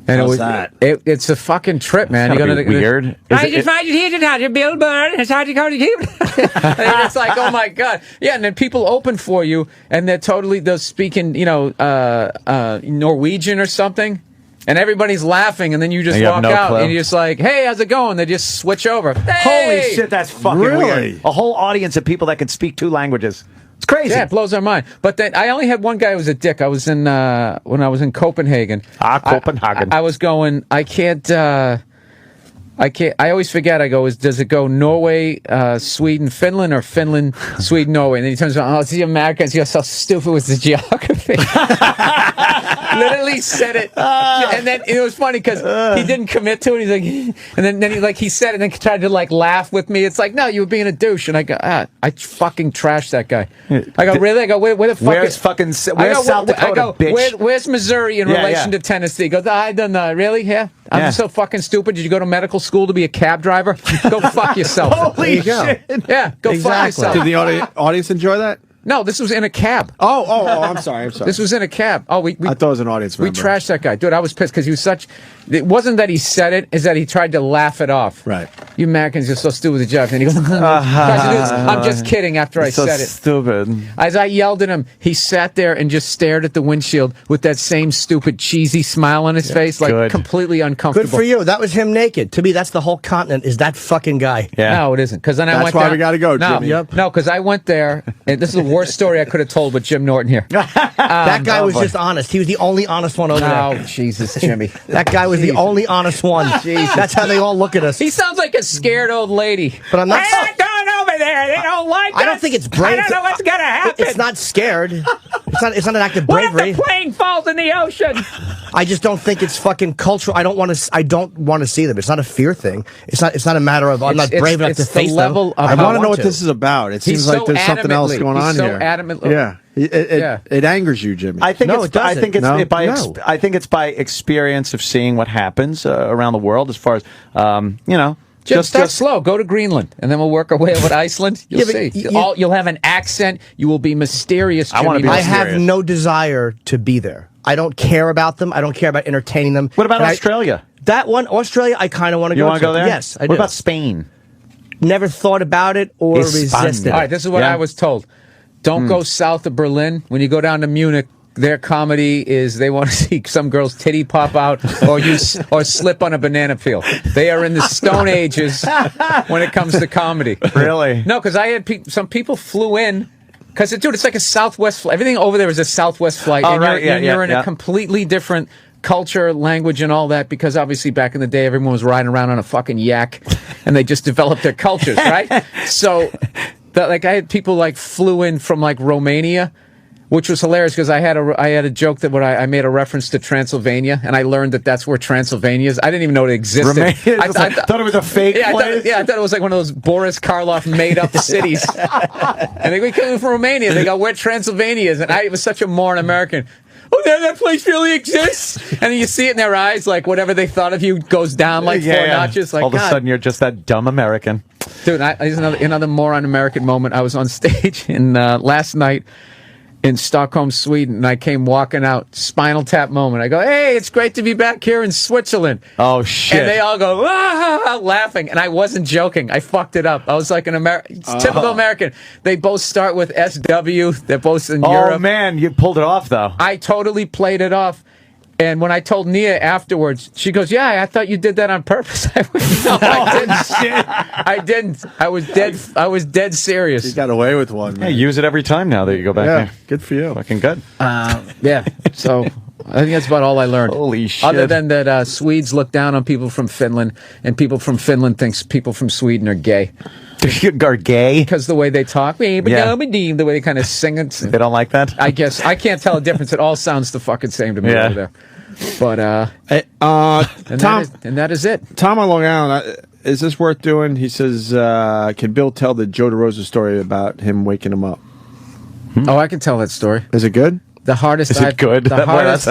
And How's it was that? it's a fucking trip, man. Gotta You be go to the weird. Is it- Bill Burr. It's hard to go to keep. And it's like, oh my god, yeah. And then people open for you, and they're speaking, you know, Norwegian or something, and everybody's laughing, and then you just And you have walk no out, clue. and you're just like, hey, how's it going? They just switch over. Holy Hey! shit, that's fucking Really? weird. A whole audience of people that can speak 2 languages. It's crazy. Yeah, it blows our mind. But then I only had one guy who was a dick. I was in when I was in Copenhagen. Copenhagen. I was going. I can't. I always forget. I go. Does it go Norway, Sweden, Finland, or Finland, Sweden, Norway? And then he turns around. Oh, it's the Americans. You're so stupid with the geography. literally said it, and then it was funny because he didn't commit to it. He's like, and then he said it, and then tried to laugh with me. It's like, no, you were being a douche, and I go, I fucking trashed that guy. I go, really? I go, where the fuck? Where's South Dakota, bitch? Where's Missouri in relation to Tennessee? He goes, I don't know. Really? Yeah. I'm so fucking stupid. Did you go to medical school to be a cab driver? Go fuck yourself. Holy shit. Yeah, go fuck yourself. Did the audience enjoy that? No, this was in a cab. Oh, I'm sorry. This was in a cab. Oh, we I thought it was an audience member. We trashed that guy. Dude, I was pissed because he was such... It wasn't that he said it, is that he tried to laugh it off. Right. You Americans are so stupid with the joke. And he goes, I'm just kidding after I said it. Stupid. As I yelled at him, he sat there and just stared at the windshield with that same stupid, cheesy smile on his face, like completely uncomfortable. Good for you. That was him naked. To me, that's the whole continent, is that fucking guy. Yeah. No, it isn't. Because then I That's went why down, we got to go, no, Jimmy. No, because I went there, and this is the worst story I could have told with Jim Norton here. That guy was just honest. He was the only honest one over there. Oh, Jesus, Jimmy. That guy was the only honest one. That's how they all look at us. He sounds like a scared old lady. But I'm not... They're not going over there. They don't like us. I don't think it's brave. I don't know what's going to happen. It's not scared. It's not an act of What bravery. if the plane falls in the ocean? I just don't think it's fucking cultural. I don't want to see them. It's not a fear thing. It's not a matter of I'm not brave enough to face them. I want to know what this is about. It seems like there's something else going on here. Adamantly. Yeah. It angers you, Jimmy. I think it doesn't. I think it's by experience of seeing what happens around the world as far as Jim, start slow. Go to Greenland, and then we'll work our way over to Iceland. You'll see. You'll have an accent. You will be mysterious. Jimmy. I want to be mysterious. I have no desire to be there. I don't care about them. I don't care about entertaining them. What about Australia? That one, Australia, I kind of want to go. You want to go there? Yes, I do. What about Spain? Never thought about it or resisted. All right, this is what I was told. Don't go south of Berlin. When you go down to Munich, their comedy is they want to see some girl's titty pop out or slip on a banana peel. They are in the Stone Ages when it comes to comedy. Really? No, because I had some people flew in. Because, dude, it's like a Southwest flight. Everything over there is a Southwest flight. Oh, and right. you're in a completely different culture, language, and all that. Because, obviously, back in the day, everyone was riding around on a fucking yak. And they just developed their cultures, right? So, I had people, flew in from, Romania. Which was hilarious because I had a joke that I made a reference to Transylvania, and I learned that that's where Transylvania is. I didn't even know it existed. I thought it was a fake place. I thought it was like one of those Boris Karloff made-up cities. And they came from Romania. They go, where Transylvania is. And I was such a moron American. Oh, that place really exists? And then you see it in their eyes, like whatever they thought of you goes down four notches. Like, all of a sudden, you're just that dumb American. Dude, here's another moron American moment. I was on stage last night in Stockholm, Sweden, and I came walking out, Spinal Tap moment. I go, hey, it's great to be back here in Switzerland. Oh, shit. And they all go, laughing, and I wasn't joking. I fucked it up. I was like typical American. They both start with SW. They're both in Europe. Oh, man, you pulled it off, though. I totally played it off. And when I told Nia afterwards, she goes, yeah, I thought you did that on purpose. I went, no, I didn't. Shit. I didn't. I was dead serious. You got away with one, man. Yeah, use it every time now that you go back there. Good for you. Fucking good. Yeah. So I think that's about all I learned. Holy shit. Other than that, Swedes look down on people from Finland, and people from Finland thinks people from Sweden are gay. Are gay? Because the way they talk, the way they kind of sing it. They don't like that? I guess. I can't tell a difference. It all sounds the fucking same to me over there. But, Tom, that is it. Tom on Long Island, is this worth doing? He says, can Bill tell the Joe DeRosa story about him waking him up? Oh, I can tell that story. Is it good? The hardest. Is it good? The hardest.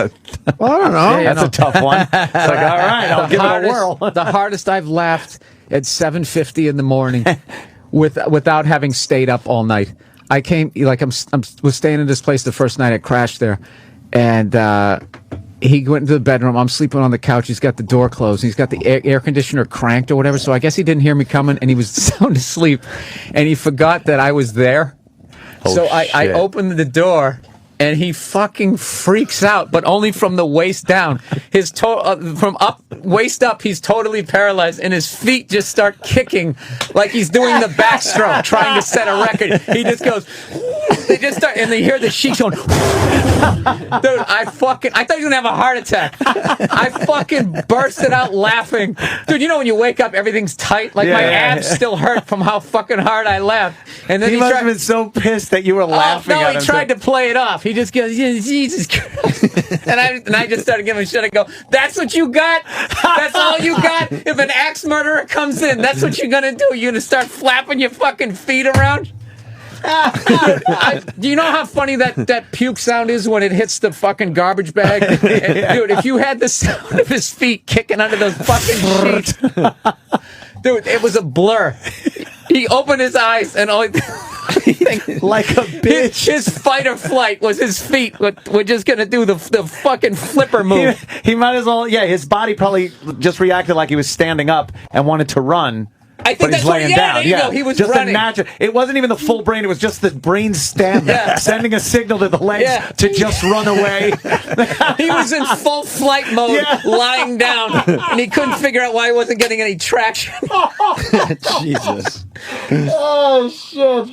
Well, I don't know. That's a tough one. It's like, all right, I'll give it a whirl. The hardest I've laughed at 7:50 in the morning without having stayed up all night. I came was staying in this place the first night I crashed there, and he went into the bedroom. I'm sleeping on the couch. He's got the door closed. He's got the air conditioner cranked or whatever. So I guess he didn't hear me coming, and he was sound asleep, and he forgot that I was there. So I opened the door, and he fucking freaks out, but only from the waist down. His from waist up, he's totally paralyzed, and his feet just start kicking like he's doing the backstroke, trying to set a record. He just goes. They just start, and they hear the sheiks going, dude, I thought he was going to have a heart attack. I fucking bursted out laughing. Dude, you know when you wake up, everything's tight? Like my abs still hurt from how fucking hard I laughed. And then he must have been so pissed that you were laughing at him. No, he tried to play it off. He just goes, Jesus Christ. and I just started giving him shit. I go, that's what you got? That's all you got? If an axe murderer comes in, that's what you're going to do? You're going to start flapping your fucking feet around? Do you know how funny that puke sound is when it hits the fucking garbage bag? And, dude, if you had the sound of his feet kicking under those fucking sheets, dude, it was a blur. He opened his eyes and only like a bitch. His fight or flight was his feet. We're just gonna do the fucking flipper move. He might as well. Yeah, his body probably just reacted like he was standing up and wanted to run. I think that's laying down. There you go. He was just running. Imagine. It wasn't even the full brain. It was just the brain sending a signal to the legs to just run away. He was in full flight mode, lying down, and he couldn't figure out why he wasn't getting any traction. Jesus. Oh shit.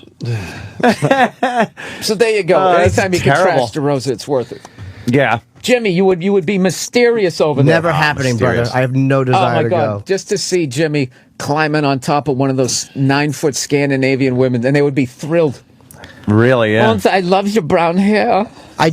So there you go. Anytime you can terrible. trash DeRosa, it's worth it. Yeah. Jimmy, you would be mysterious over there. Never happening, brother. I have no desire to go. Just to see Jimmy climbing on top of one of those 9-foot Scandinavian women, and they would be thrilled. Really, yeah. I love your brown hair. I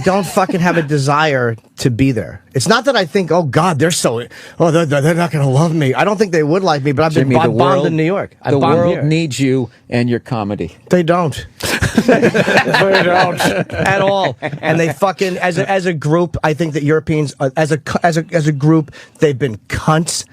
don't fucking have a desire to be there. It's not that I think, oh God, they're not going to love me. I don't think they would like me, but I've been bombed in New York. The world needs you and your comedy. They don't. They don't at all. And they fucking as a group, I think that Europeans as a group, they've been cunts.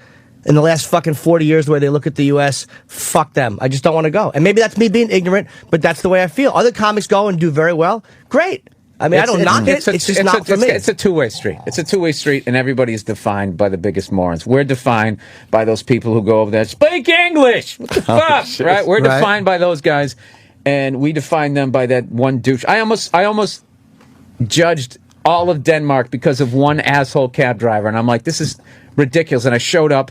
In the last fucking 40 years, the way they look at the U.S., fuck them. I just don't want to go. And maybe that's me being ignorant, but that's the way I feel. Other comics go and do very well. Great. I mean, I don't knock it. It's just not for me. It's a two-way street. It's a two-way street, and everybody is defined by the biggest morons. We're defined by those people who go over there, speak English. What the fuck, right? We're defined by those guys, and we define them by that one douche. I almost judged all of Denmark because of one asshole cab driver, and I'm like, this is ridiculous. And I showed up.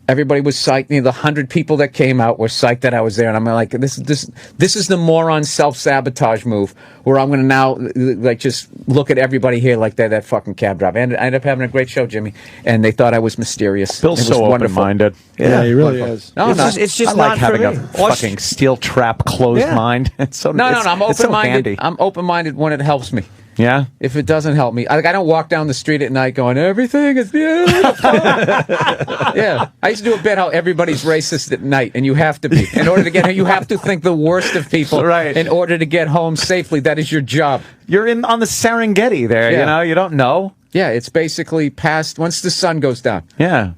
Everybody was psyched. The 100 people that came out were psyched that I was there, and I'm like, this is the moron self-sabotage move where I'm going to now like just look at everybody here like they're that fucking cab driver. And I ended up having a great show, Jimmy, and they thought I was mysterious. Bill's so open-minded. Yeah, he really is. No, it's just I like not having for a me. fucking steel trap closed mind. It's so No, I'm it's so open-minded. handy. I'm open-minded when it helps me. Yeah. If it doesn't help me, I don't walk down the street at night going, everything is beautiful. Yeah. I used to do a bit how everybody's racist at night, and you have to be. In order to get home, you have to think the worst of people in order to get home safely. That is your job. You're on the Serengeti there, you don't know. Yeah, it's basically past once the sun goes down. Yeah.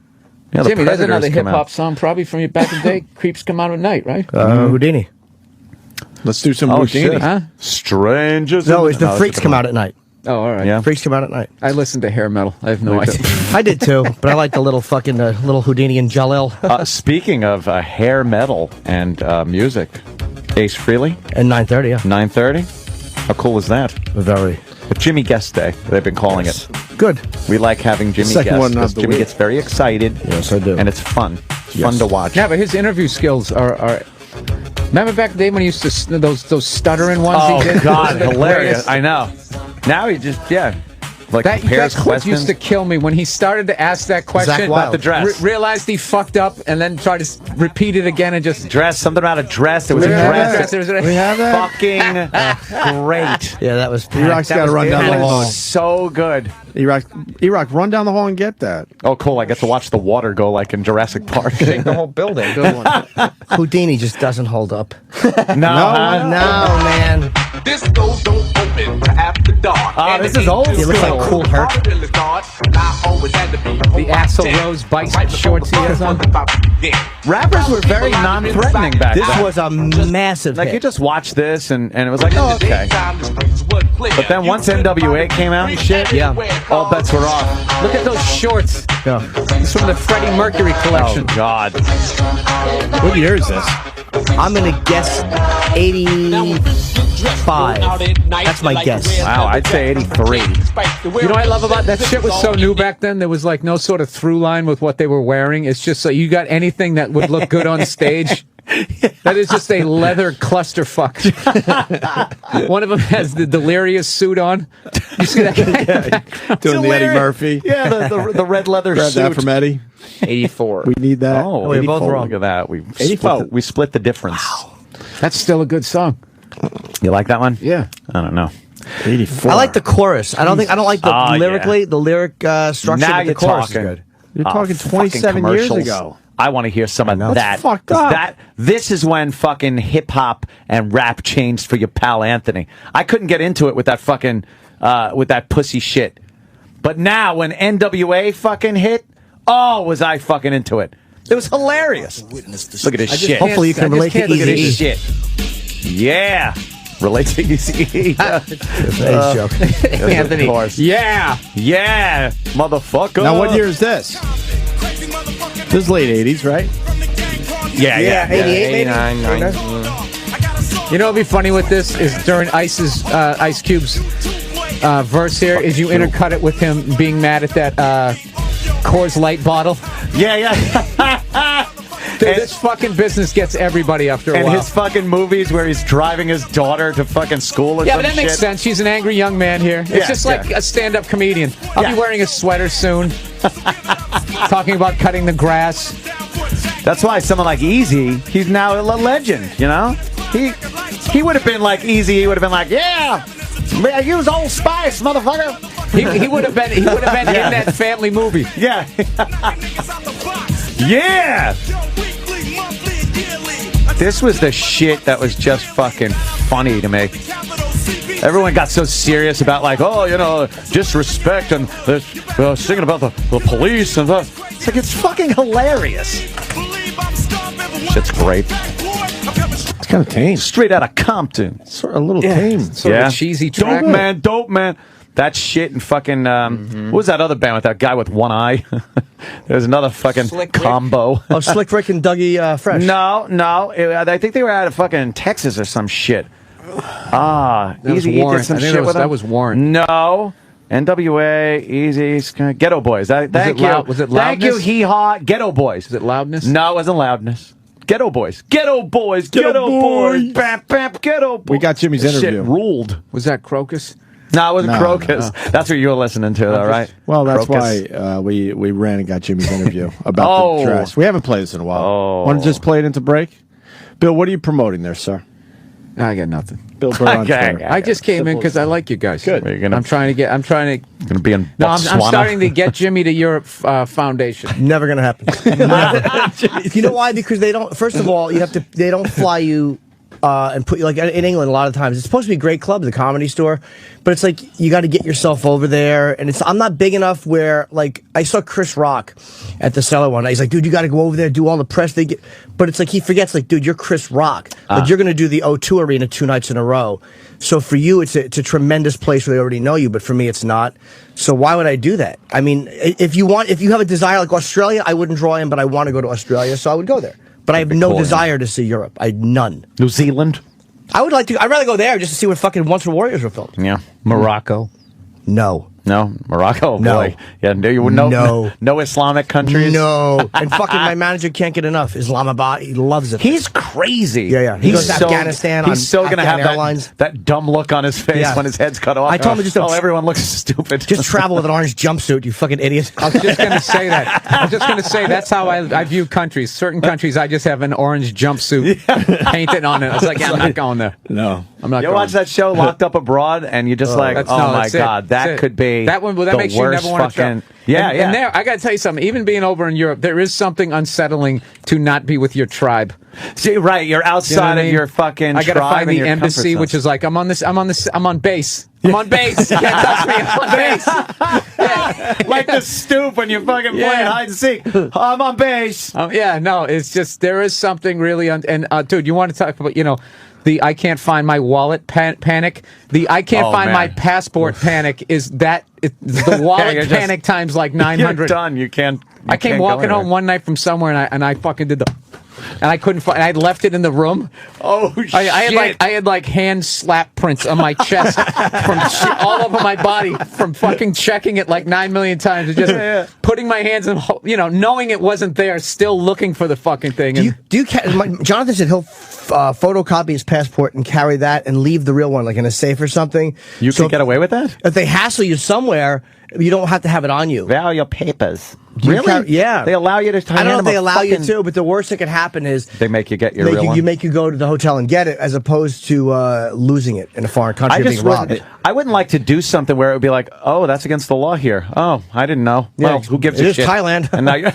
Jimmy, there's another hip-hop song probably from your back in the day. Creeps come out at night, right? Houdini. Let's do some Houdini. Huh? Strangers. No, it's the Freaks come out at night. Oh, all right. Yeah. Freaks come out at night. I listen to hair metal. I have no idea. I did too, but I like the little fucking little Houdini and Jalil. Speaking of hair metal and music, Ace Frehley And 9:30, yeah. 9:30. How cool is that? Very. A Jimmy Guest Day, they've been calling it. Good. We like having Jimmy Second guest one of because the Jimmy week. gets very excited. Yes, I do. And it's fun. It's fun to watch. Yeah, but his interview skills are remember back in the day when he used to those stuttering ones he did? Oh, God, Those are the hilarious. greatest. I know. Now he just, like That compares clip questions. used to kill me when he started to ask that question Zach about Wilde. the dress. realized he fucked up and then tried to repeat it again and just Dress, something about a dress. It was a We have dress. that. We have that. Fucking great. Yeah, that was E-Rock's got to run down the That hall. was so good. E-Rock, run down the hall and get that. Oh, cool. I get to watch the water go like in Jurassic Park. shake the whole building. Good one. Houdini just doesn't hold up. No, No, man. Discos don't open till after dark. this is old He looks like Cool Herc. The Axl Rose bicep shorts he has on. Rappers were very non-threatening back This then. was a massive Like, hit. you just watch this, and it was like, oh, okay. But then once NWA came out and shit, all bets were off. Look at those shorts. Yeah. It's from the Freddie Mercury collection. Oh, God. What year is this? I'm going to guess 85. That's my guess. Wow, I'd say 83. You know what I love about that shit was so new back then. There was like no sort of through line with what they were wearing. It's just so you got anything that would look good on stage. That is just a leather clusterfuck. One of them has the delirious suit on. You see that guy? Doing the Eddie Murphy. Yeah, the red leather Grab suit. that from Eddie. 84. We need that. Oh, we're both wrong. Look at that. 84. We split the difference. That's still a good song. You like that one? Yeah. I don't know. 84. I like the chorus. I don't like the Oh, lyrically, the lyric structure, Now but the you're chorus talking. is good. You're talking fucking 27 years commercials. ago. I want to hear some of That's that. fucked up. This is when fucking hip hop and rap changed for your pal Anthony. I couldn't get into it with that fucking with that pussy shit. But now when NWA fucking hit, was I fucking into it? It was hilarious. Look at this shit. Hopefully you can relate to Look at this Easy. shit. Yeah. Relate to Easy. joke. Anthony. Of course. Yeah. Yeah, motherfucker. Now, what year is this? This is late 80s, right? Yeah, 88, maybe? 89, 90. You know what'd be funny with this is during Ice Cube's verse here is you intercut it with him being mad at that Coors Light bottle. Yeah. Dude, this fucking business gets everybody after a And while. his fucking movies where he's driving his daughter to fucking school or Yeah, some but that makes shit. sense. She's an angry young man here. It's Yeah, just like yeah. a stand-up comedian. I'll Yeah. be wearing a sweater soon. Talking about cutting the grass. That's why someone like Easy, he's now a legend, you know? He would have been like Easy, he would have been like, yeah, use Old Spice, motherfucker. He would have been in that family movie. Yeah. Yeah. This was the shit that was just fucking funny to me. Everyone got so serious about like, disrespect and singing about the police and the. It's like, it's fucking hilarious. Shit's great. It's kind of tame. Straight out of Compton. Sort of a little tame. Sort of a cheesy track. Dope man. That shit and fucking, what was that other band with that guy with one eye? There's another fucking Slick Rick. combo. Oh, Slick Rick and Dougie Fresh. No. I think they were out of fucking Texas or some shit. That was Easy Warren. did some I think shit with that them. was Warren. No. NWA, Easy, Ghetto Boys. Thank you. Was it Thank you, Loudness? Hee Haw. Ghetto Boys. Is it Loudness? No, it wasn't Loudness. Ghetto Boys. Ghetto Boys. Bap, bap, Ghetto Boys. We got Jimmy's This interview. Shit ruled. Was that Crocus? No, it wasn't No, Crocus. That's what you were listening to, though, right? Well, that's Crocus. why we ran and got Jimmy's interview about the dress. We haven't played this in a while. Oh. Want to just play it into break? Bill, what are you promoting there, sir? I got nothing. Bill Burr on Okay. Twitter. I just came in because I like you guys. Good. Are you gonna- I'm trying to. Gonna be in No, I'm Botswana? starting the Get Jimmy to Europe Foundation. Never gonna happen. Never. You know why? Because they don't. First of all, they don't fly you and put you like in England. A lot of times, it's supposed to be a great club, the Comedy Store, but it's like you got to get yourself over there, and I'm not big enough. Where like I saw Chris Rock at the Cellar one night. He's like, dude, you got to go over there, do all the press they get. But it's like he forgets, like, dude, you're Chris Rock. Like you're gonna do the O2 Arena 2 nights in a row. So for you, it's a tremendous place where they already know you. But for me, it's not. So why would I do that? I mean, if you have a desire like Australia, I wouldn't draw in, but I want to go to Australia, so I would go there. But I have no desire to see Europe. None. New Zealand? I would like to. I'd rather go there just to see what fucking Once Were Warriors were filmed. Yeah. Morocco. No. No, Morocco. No. Boy. Yeah, no Islamic countries. No. And fucking my manager can't get enough. Islamabad, he loves it. He's crazy. Yeah. He goes to Afghanistan on He's still going to Afghan have Airlines. that dumb look on his face Yeah. when his head's cut off. I told him just don't- everyone looks stupid. Just travel with an orange jumpsuit, you fucking idiot. I was just going to say that. I was just going to say that's how I view countries. Certain countries, I just have an orange jumpsuit painted on it. I was like, yeah, I'm not going there. No. I'm not You going. watch that show, Locked Up Abroad, and you're just like, That's- oh no, my that's it. God, That's that it. could be that one. Well, that the makes you worst never want to fucking. travel. Yeah, And there, I got to tell you something. Even being over in Europe, there is something unsettling to not be with your tribe. See, right, you're You know outside what I of mean? your fucking I gotta tribe find and the your embassy, comfort which zone. is like I'm on base. I'm on base. You can't touch me. I'm on base. like the stoop when you're fucking playing Yeah. hide and seek. I'm on base. Yeah, no, it's just there is something really dude, you want to talk about the I can't find my wallet panic. The I can't find my passport panic is the wallet you're just- panic times like 900. You're done. You can't. I came walking home one night from somewhere and I fucking did the and I couldn't find. I left it in the room. Oh shit! I had like hand slap prints on my chest from all over my body from fucking checking it like 9 million times, and just putting my hands in, knowing it wasn't there, still looking for the fucking thing. Jonathan said he'll photocopy his passport and carry that and leave the real one like in a safe or something. You can get away with that? If they hassle you somewhere, you don't have to have it on you. Value papers. Really? Yeah. They allow you to. I don't know if they allow you to, but the worst that could happen is they make you get your real one. You make you go to the hotel and get it, as opposed to losing it in a foreign country being robbed. I wouldn't like to do something where it would be like, oh, that's against the law here. Oh, I didn't know. Yeah, well, who gives a shit? It is Thailand. And now you're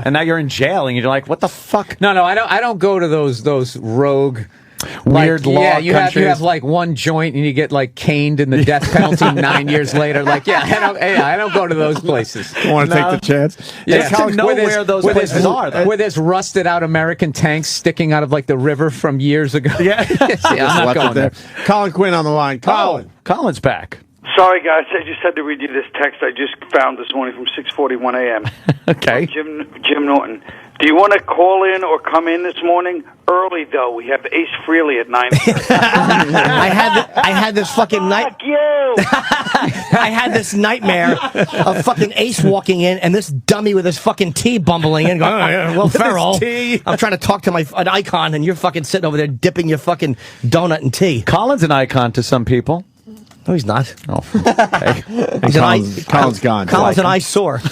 and now you're in jail, and you're like, what the fuck? No, I don't go to those rogue. Weird law yeah, you countries. have like one joint and you get like caned in the death penalty 9 years later. Like, I don't go to those places. I want to take the chance. Yeah, to know where those places are. Where there's rusted out American tanks sticking out of like the river from years ago. Yeah, I'm not going there. Colin Quinn on the line. Colin. Colin's back. Sorry, guys. I just had to read you this text I just found this morning from 6:41 a.m. Okay. Jim Norton. Do you want to call in or come in this morning? Early, though. We have Ace Frehley at 9:30. I had this fucking night. Fuck you! I had this nightmare of fucking Ace walking in and this dummy with his fucking tea bumbling in, going, "Oh, yeah, well, Ferrell." I'm trying to talk to an icon, and you're fucking sitting over there dipping your fucking donut in tea. Colin's an icon to some people. No, he's not. Oh, okay. Colin's gone. Colin's an eyesore.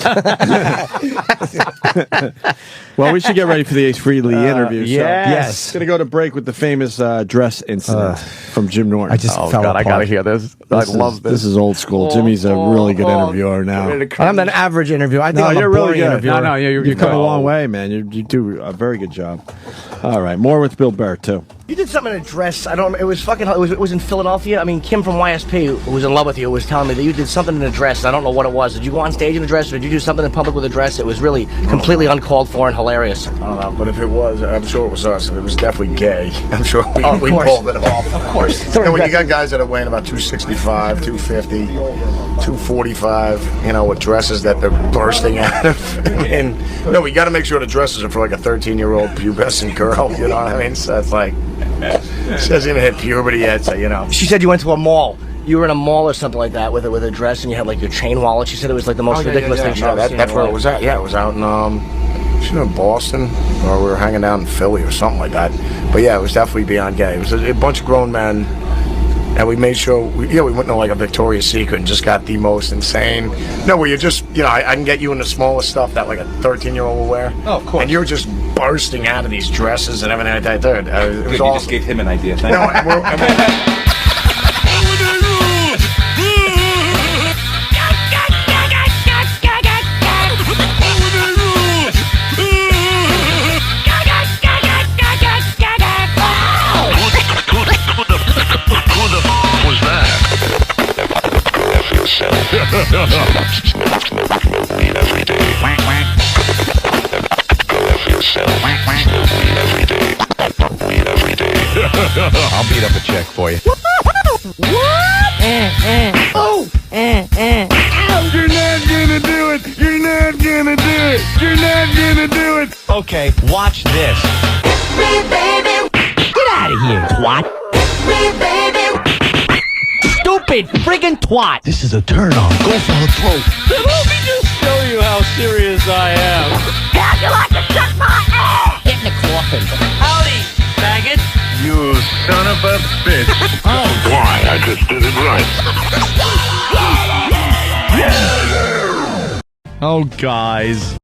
Well, we should get ready for the Ace Frehley interview. Yes. Going to go to break with the famous dress incident from Jim Norton. I just fell apart. I got to hear this. I love this. This is old school. Jimmy's a really good interviewer now. I'm an average interviewer. I think I'm you're a boring really good. interviewer. No, You've come a long way, man. You do a very good job. All right, more with Bill Burr, too. You did something in a dress. I don't. It was fucking. It was in Philadelphia. I mean, Kim from YSP, who was in love with you, was telling me that you did something in a dress. I don't know what it was. Did you go on stage in a dress, or did you do something in public with a dress? It was really completely uncalled for and hilarious. I don't know, but if it was, I'm sure it was us. It was definitely gay. I'm sure we course. pulled it off. Of course. And when you got guys that are weighing about 265, 250, 245, with dresses that they're bursting out of, and we got to make sure the dresses are for like a 13-year-old pubescent girl. You know what I mean? So it's like. She hasn't even hit puberty yet, so She said you went to a mall. You were in a mall or something like that with a dress, and you had like your chain wallet. She said it was like the most ridiculous thing she'd ever seen. That's where it was at. Yeah, it was out in she was in Boston, or we were hanging out in Philly or something like that. But yeah, it was definitely beyond gay. It was a bunch of grown men, and we made sure we went to like a Victoria's Secret and just got the most insane. No, where you're just I can get you in the smallest stuff that like a 13-year-old will wear. Oh, of course. And you're just bursting out of these dresses and everything like that. It was awesome. You just gave him an idea. Thank you. I'll beat up a check for you. What? Oh! Ow! You're not gonna do it! You're not gonna do it! You're not gonna do it! Okay, watch this. Get out of here, twat! Stupid friggin' twat! This is a turn on. Go for the throat. Let me just show you how serious I am. How'd you like to suck my ass? Hit in the coffin. Howdy, faggot. You son of a bitch. Oh, why? I just did it right. Oh, guys.